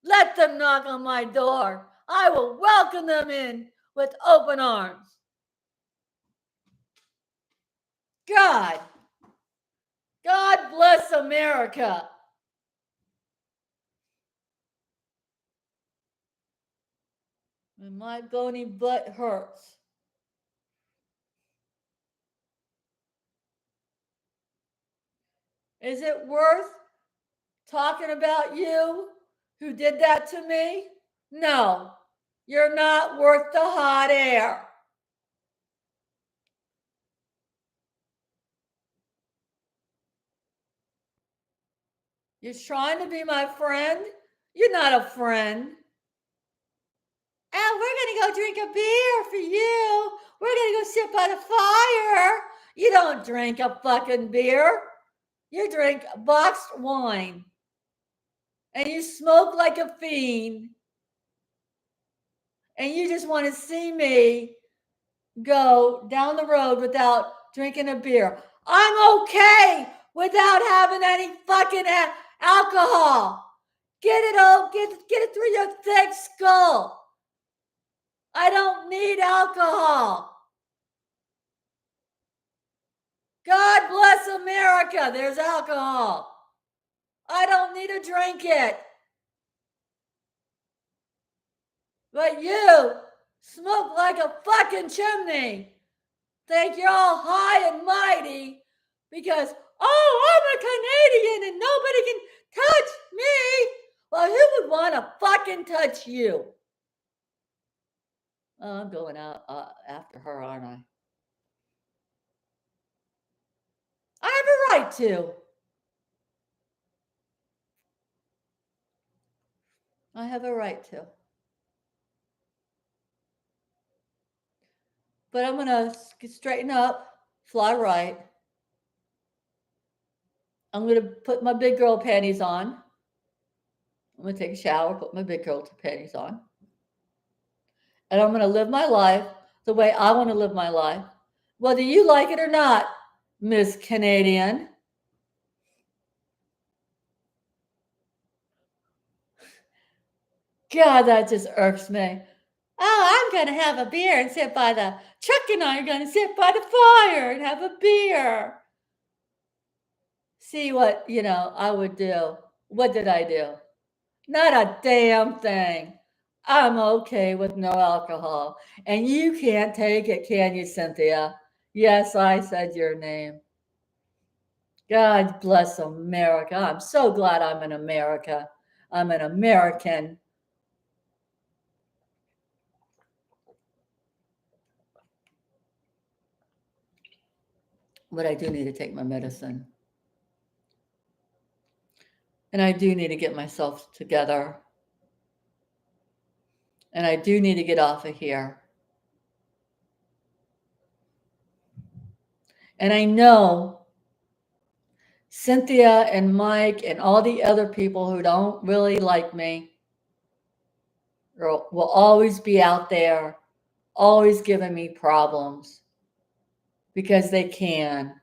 Let them knock on my door. I will welcome them in with open arms. God bless America. And my bony butt hurts. Is it worth talking about you who did that to me? No, you're not worth the hot air. You're trying to be my friend? You're not a friend. Oh, we're going to go drink a beer for you. We're going to go sit by the fire. You don't drink a fucking beer. You drink boxed wine. And you smoke like a fiend. And you just want to see me go down the road without drinking a beer. I'm okay without having any fucking alcohol. Get it through your thick skull. I don't need alcohol. God bless America. There's alcohol. I don't need to drink it. But you smoke like a fucking chimney. Think you're all high and mighty because, oh, I'm a Canadian and nobody can touch me. Well, who would want to fucking touch you? Oh, I'm going out after her, aren't I? I have a right to. I have a right to. But I'm going to straighten up, fly right. I'm going to put my big girl panties on. I'm going to take a shower, put my big girl panties on. And I'm going to live my life the way I want to live my life, whether you like it or not, Miss Canadian. God, that just irks me. Oh, I'm going to have a beer and sit by the Chuck and I are going to sit by the fire and have a beer. See what, I would do. What did I do? Not a damn thing. I'm okay with no alcohol. And you can't take it, can you, Cynthia? Yes, I said your name. God bless America. I'm so glad I'm in America. I'm an American. But I do need to take my medicine. And I do need to get myself together. And I do need to get off of here. And I know Cynthia and Mike and all the other people who don't really like me will always be out there, always giving me problems because they can.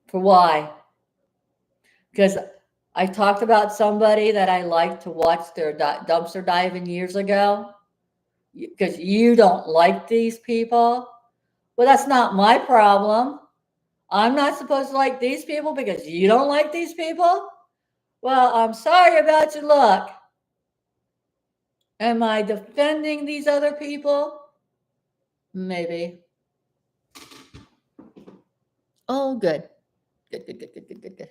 For why? Because I talked about somebody that I liked to watch their dumpster diving years ago. Because you don't like these people. Well, that's not my problem. I'm not supposed to like these people because you don't like these people? Well, I'm sorry about your luck. Am I defending these other people? Maybe. Oh, good. Good, good, good, good, good, good, good.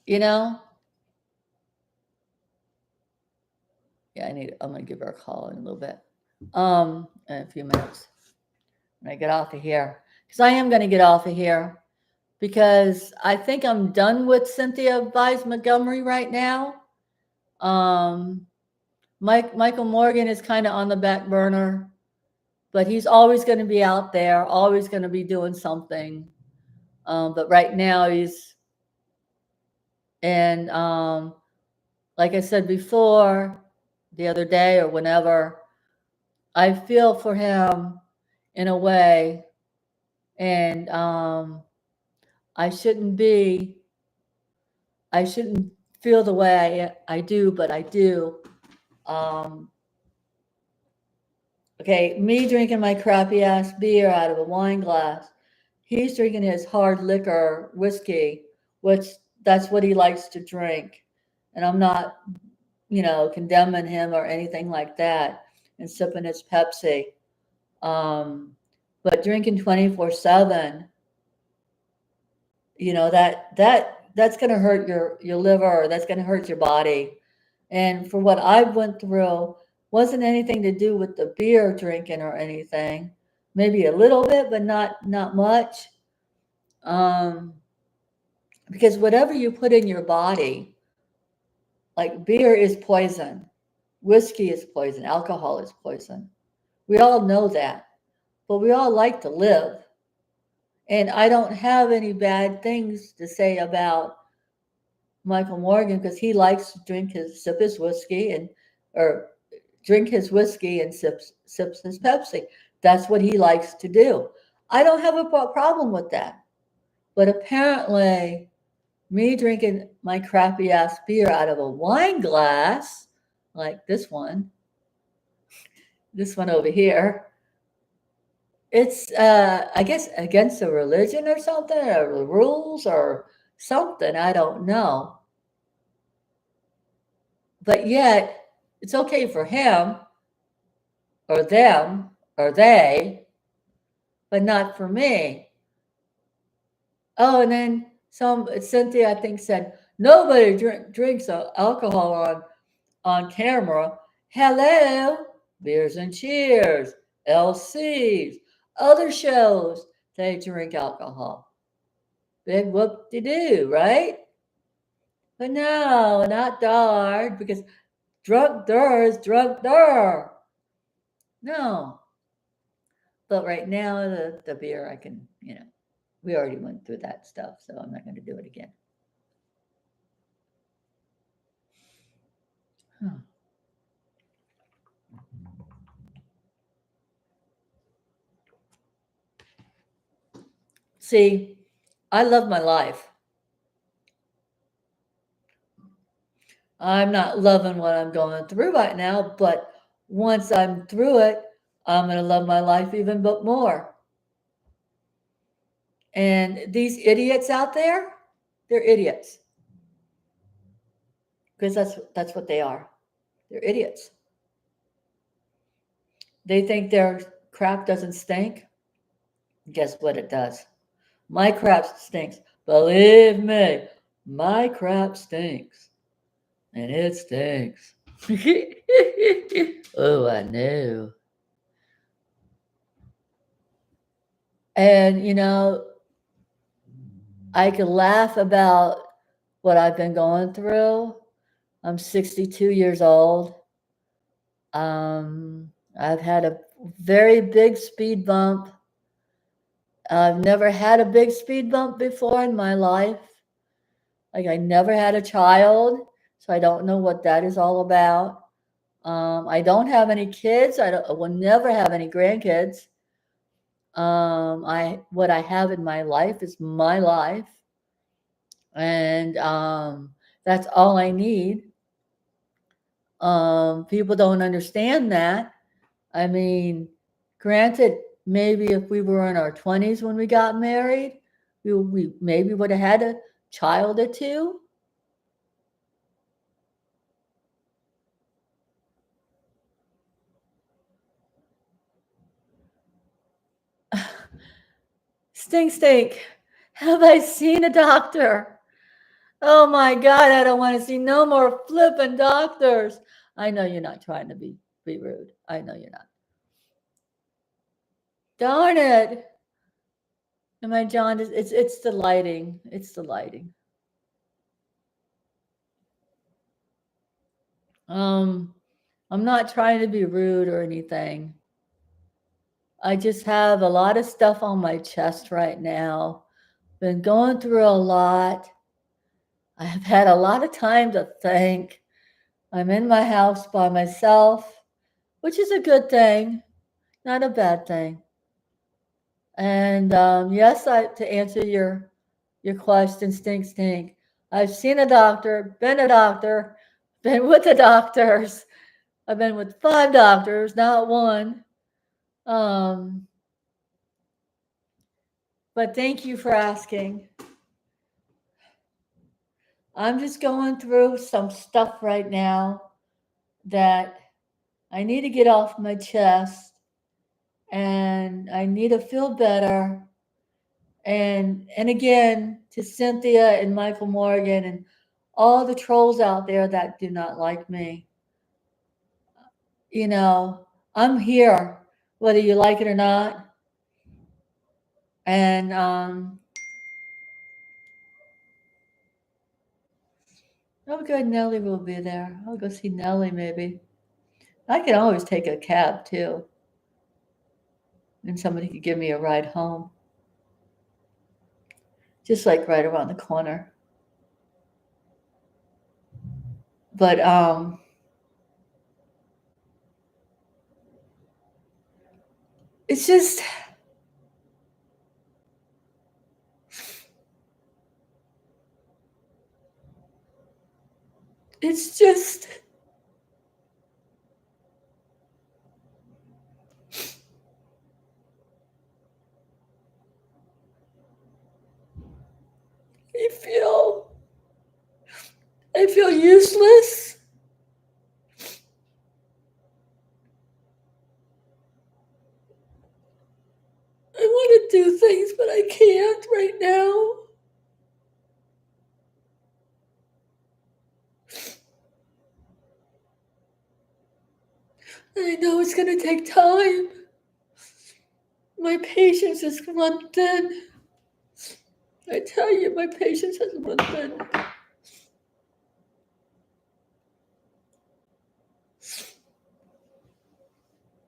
You know, yeah, I'm gonna give her a call in a little bit. In a few minutes. When I get off of here. Because I am gonna get off of here. Because I think I'm done with Cynthia Bies Montgomery right now. Um, Michael Morgan is kind of on the back burner, but he's always going to be out there, always going to be doing something. But right now he's, and like I said before, the other day or whenever, I feel for him in a way, and I shouldn't be, I shouldn't feel the way I do, but I do. Um, okay, me drinking my crappy ass beer out of a wine glass. He's drinking his hard liquor whiskey, which that's what he likes to drink. And I'm not, condemning him or anything like that, and sipping his Pepsi. Um, but drinking 24/7, that's going to hurt your liver, or that's going to hurt your body. And for what I went through, wasn't anything to do with the beer drinking or anything. Maybe a little bit, but not much. Um, because whatever you put in your body, like beer is poison, whiskey is poison, alcohol is poison. We all know that, but we all like to live. And I don't have any bad things to say about Michael Morgan because he likes to sip his whiskey or drink his whiskey and sips his Pepsi. That's what he likes to do. I don't have a problem with that. But apparently, me drinking my crappy ass beer out of a wine glass, like this one over here, it's I guess against the religion or something, or the rules or something. I don't know. But yet, it's okay for him or them or they, but not for me. Oh, and then Cynthia, I think, said nobody drinks alcohol on camera. Hello, Beers and Cheers, LCs, other shows, they drink alcohol. Big whoop de doo, right? But no, not Dard, because drunk der is drunk der. No. But right now, the beer, I can, we already went through that stuff, so I'm not going to do it again. Huh. See, I love my life. I'm not loving what I'm going through right now, but once I'm through it, I'm going to love my life even but more. And these idiots out there, they're idiots because that's what they are. They're idiots. They think their crap doesn't stink. Guess what it does? My crap stinks. Believe me, my crap stinks. And it stinks. Oh, I know. And, I can laugh about what I've been going through. I'm 62 years old. I've had a very big speed bump. I've never had a big speed bump before in my life. Like, I never had a child, so I don't know what that is all about. I don't have any kids. I will never have any grandkids. What I have in my life is my life, and that's all I need. People don't understand that. I mean, Granted, maybe if we were in our 20s when we got married, we maybe would have had a child or two. Stink, stink. Have I seen a doctor? Oh my God, I don't want to see no more flippin' doctors. I know you're not trying to be rude. I know you're not. Darn it. Am I jaundiced? It's the lighting. It's the lighting. Um, I'm not trying to be rude or anything. I just have a lot of stuff on my chest right now. Been going through a lot. I have had a lot of time to think. I'm in my house by myself, which is a good thing, not a bad thing. And yes, to answer your question, stink, stink. I've seen a doctor, been with the doctors. I've been with 5 doctors, not one. Um, but thank you for asking. I'm just going through some stuff right now that I need to get off my chest and I need to feel better. And again, to Cynthia and Michael Morgan and all the trolls out there that do not like me, you know, I'm here, whether you like it or not. And oh, good, Nellie will be there. I'll go see Nellie maybe. I can always take a cab too, and somebody could give me a ride home, just like right around the corner. But it's just it's just I feel I feel useless. I want to do things, but I can't right now. I know it's going to take time. My patience is run thin. I tell you, my patience has run thin.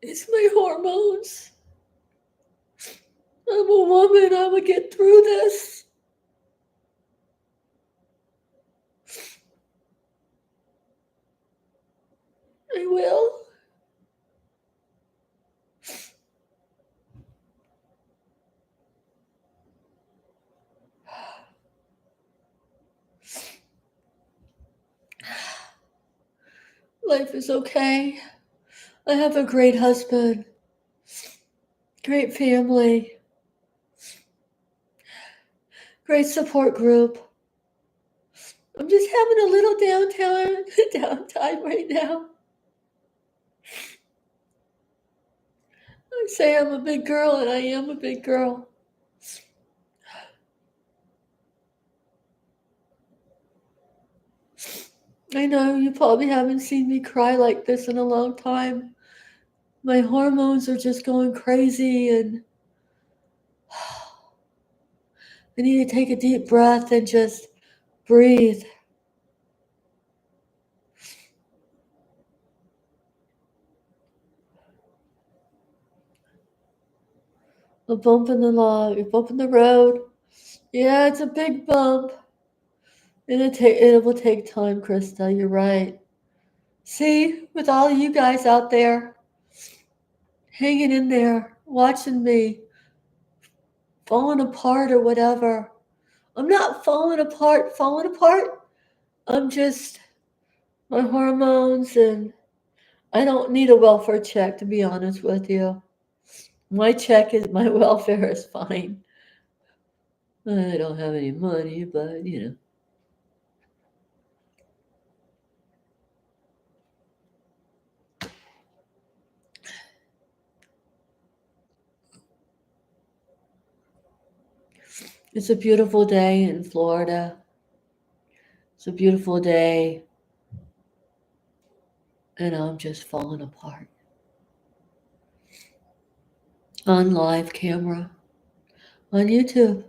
It's my hormones. I'm a woman. I will get through this. I will. Life is okay. I have a great husband, great family, great support group. I'm just having a little downtime right now. I say I'm a big girl, and I am a big girl. I know you probably haven't seen me cry like this in a long time. My hormones are just going crazy, and I need to take a deep breath and just breathe. A bump in the log, a bump in the road. Yeah, it's a big bump. And it will take time, Krista. You're right. See, with all of you guys out there hanging in there, watching me falling apart or whatever. I'm not falling apart. I'm just my hormones, and I don't need a welfare check, to be honest with you. my welfare is fine. I don't have any money, but it's a beautiful day in Florida. It's a beautiful day, and I'm just falling apart on live camera on YouTube.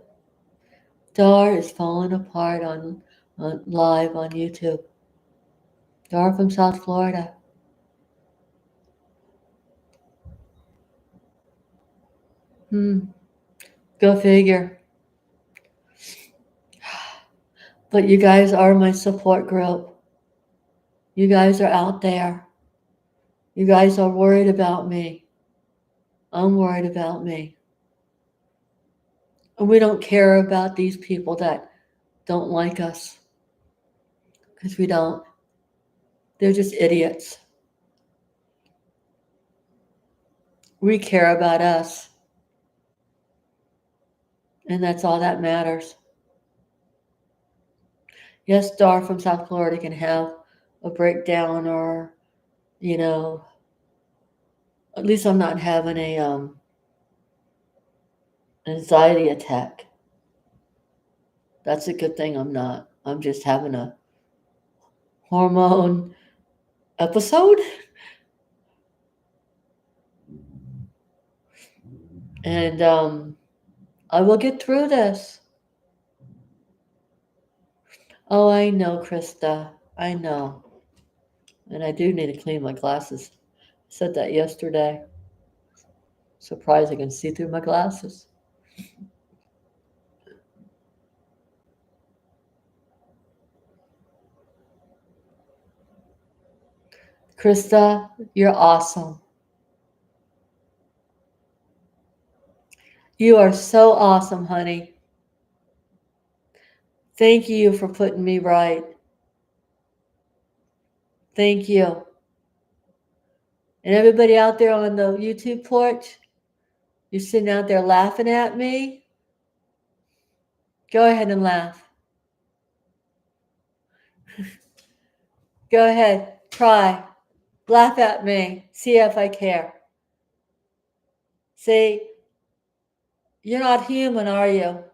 Dar is falling apart on live on YouTube. Dar from South Florida. Hmm. Go figure. But you guys are my support group. You guys are out there. You guys are worried about me. I'm worried about me. And we don't care about these people that don't like us. Because we don't. They're just idiots. We care about us. And that's all that matters. Yes, Dar from South Florida can have a breakdown or, you know, at least I'm not having a anxiety attack. That's a good thing I'm not. I'm just having a hormone episode. And I will get through this. Oh, I know, Krista. I know. And I do need to clean my glasses. I said that yesterday. Surprised I can see through my glasses. Krista, you're awesome. You are so awesome, honey. Thank you for putting me right. Thank you. And everybody out there on the YouTube porch, you're sitting out there laughing at me. Go ahead and laugh. Go ahead. Try. Laugh at me. See if I care. See, you're not human, are you?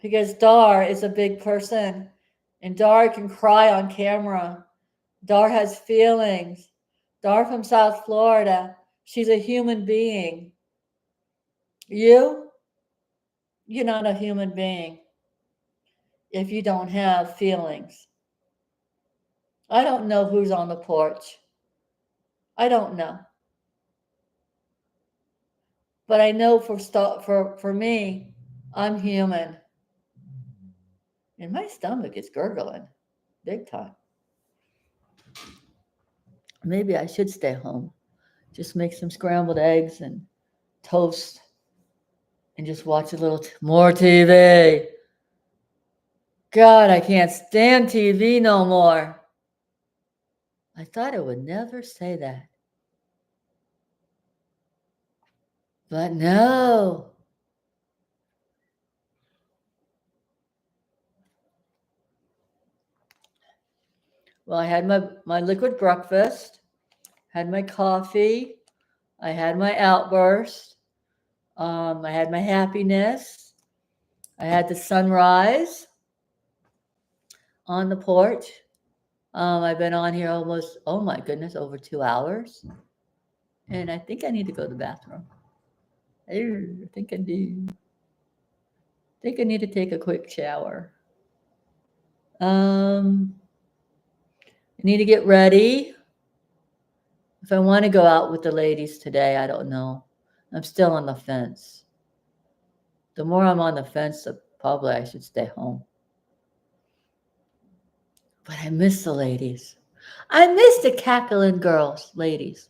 Because Dar is a big person. And Dar can cry on camera. Dar has feelings. Dar from South Florida. She's a human being. You're not a human being if you don't have feelings. I don't know who's on the porch. I don't know. But I know for me, I'm human. And my stomach is gurgling big time. Maybe I should stay home. Just make some scrambled eggs and toast and just watch a little more TV. God, I can't stand TV no more. I thought I would never say that. But no. Well, I had my liquid breakfast, had my coffee, I had my outburst, I had my happiness, I had the sunrise on the porch. I've been on here almost, oh my goodness, over 2 hours. And I think I need to go to the bathroom. I think I do. I think I need to take a quick shower. I need to get ready. If I want to go out with the ladies today, I don't know. I'm still on the fence. The more I'm on the fence, the probably I should stay home. But I miss the ladies. I miss the cackling girls, ladies.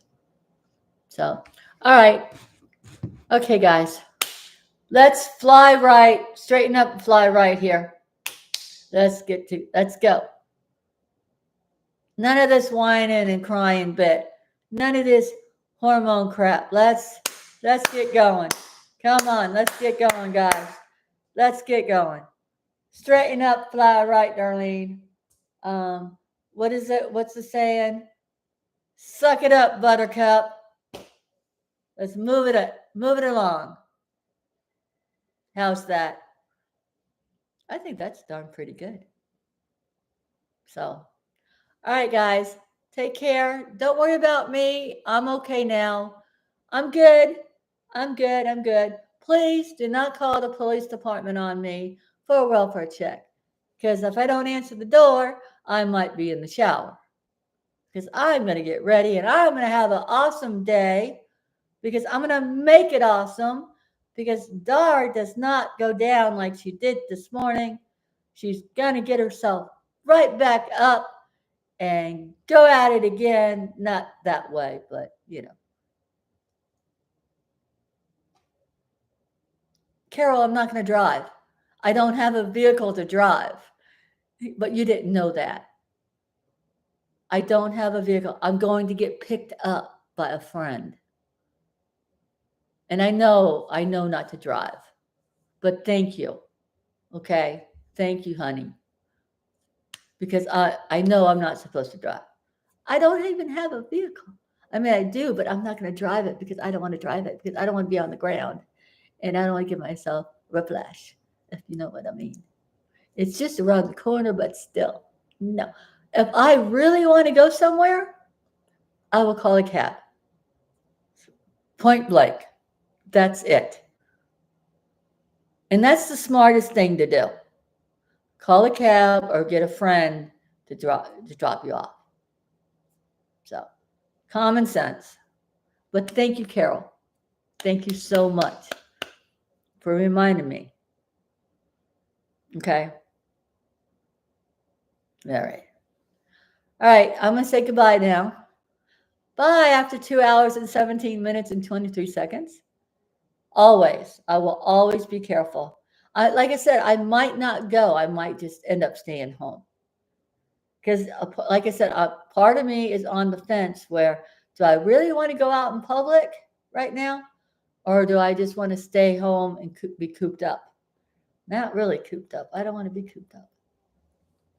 So, all right. Okay, guys. Let's fly right, straighten up and fly right here. Let's go. None of this whining and crying bit. None of this hormone crap. Let's get going. Come on, let's get going, guys. Let's get going. Straighten up, fly right, Darlene. Um, what is it? What's the saying? Suck it up, Buttercup. Let's move it along. How's that? I think that's darn pretty good. So, all right, guys, take care. Don't worry about me. I'm okay now. I'm good. I'm good. Please do not call the police department on me for a welfare check. Because if I don't answer the door, I might be in the shower. Because I'm going to get ready and I'm going to have an awesome day. Because I'm going to make it awesome. Because Dar does not go down like she did this morning. She's going to get herself right back up and go at it again. Not that way, but you know. Carol, I'm not going to drive. I don't have a vehicle to drive. But you didn't know that. I don't have a vehicle. I'm going to get picked up by a friend. And I know not to drive. But thank you. Okay? Thank you, honey. Because I know I'm not supposed to drive. I don't even have a vehicle. I mean, I do, but I'm not going to drive it because I don't want to drive it because I don't want to be on the ground. And I don't want to give myself whiplash, if you know what I mean. It's just around the corner, but still, no. If I really want to go somewhere, I will call a cab. Point blank. That's it. And that's the smartest thing to do. Call a cab or get a friend to drop you off. So, common sense. But thank you, Carol. Thank you so much for reminding me. Okay. All right. All right. I'm going to say goodbye now. Bye after 2 hours and 17 minutes and 23 seconds. Always. I will always be careful. Like I said, I might not go. I might just end up staying home. Because, like I said, part of me is on the fence where do I really want to go out in public right now? Or do I just want to stay home and be cooped up? Not really cooped up. I don't want to be cooped up.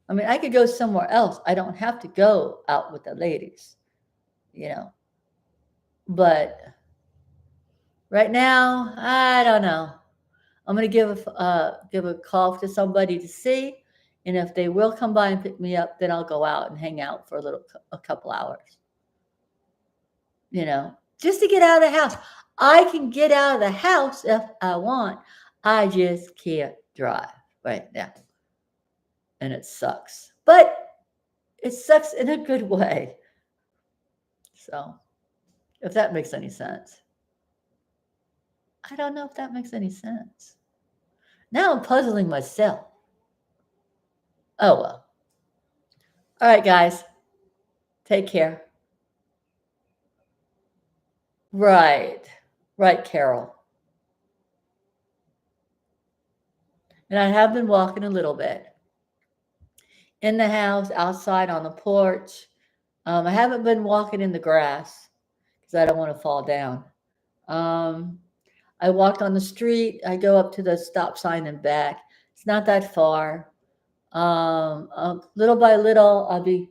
I mean, I could go somewhere else. I don't have to go out with the ladies, you know. But right now, I don't know. I'm going to give a call to somebody to see, and if they will come by and pick me up, then I'll go out and hang out for a couple hours. You know, just to get out of the house. I can get out of the house if I want. I just can't drive right now. And it sucks. But it sucks in a good way. So, if that makes any sense. I don't know if that makes any sense. Now I'm puzzling myself. Oh well. All right, guys. Take care. Right. Right, Carol. And I have been walking a little bit. In the house, outside on the porch. I haven't been walking in the grass because I don't want to fall down. I walked on the street. I go up to the stop sign and back. It's not that far. Little by little, I'll be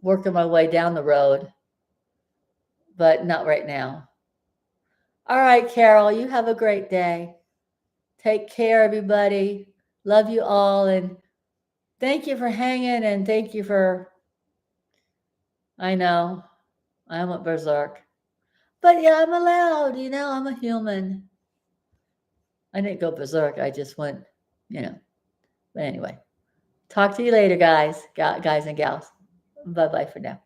working my way down the road, but not right now. All right, Carol, you have a great day. Take care, everybody. Love you all. And thank you for hanging. And thank you for, I know, I went berserk. But yeah, I'm allowed. I'm a human. I didn't go berserk. I just went, you know. But anyway, talk to you later, guys and gals. Bye bye for now.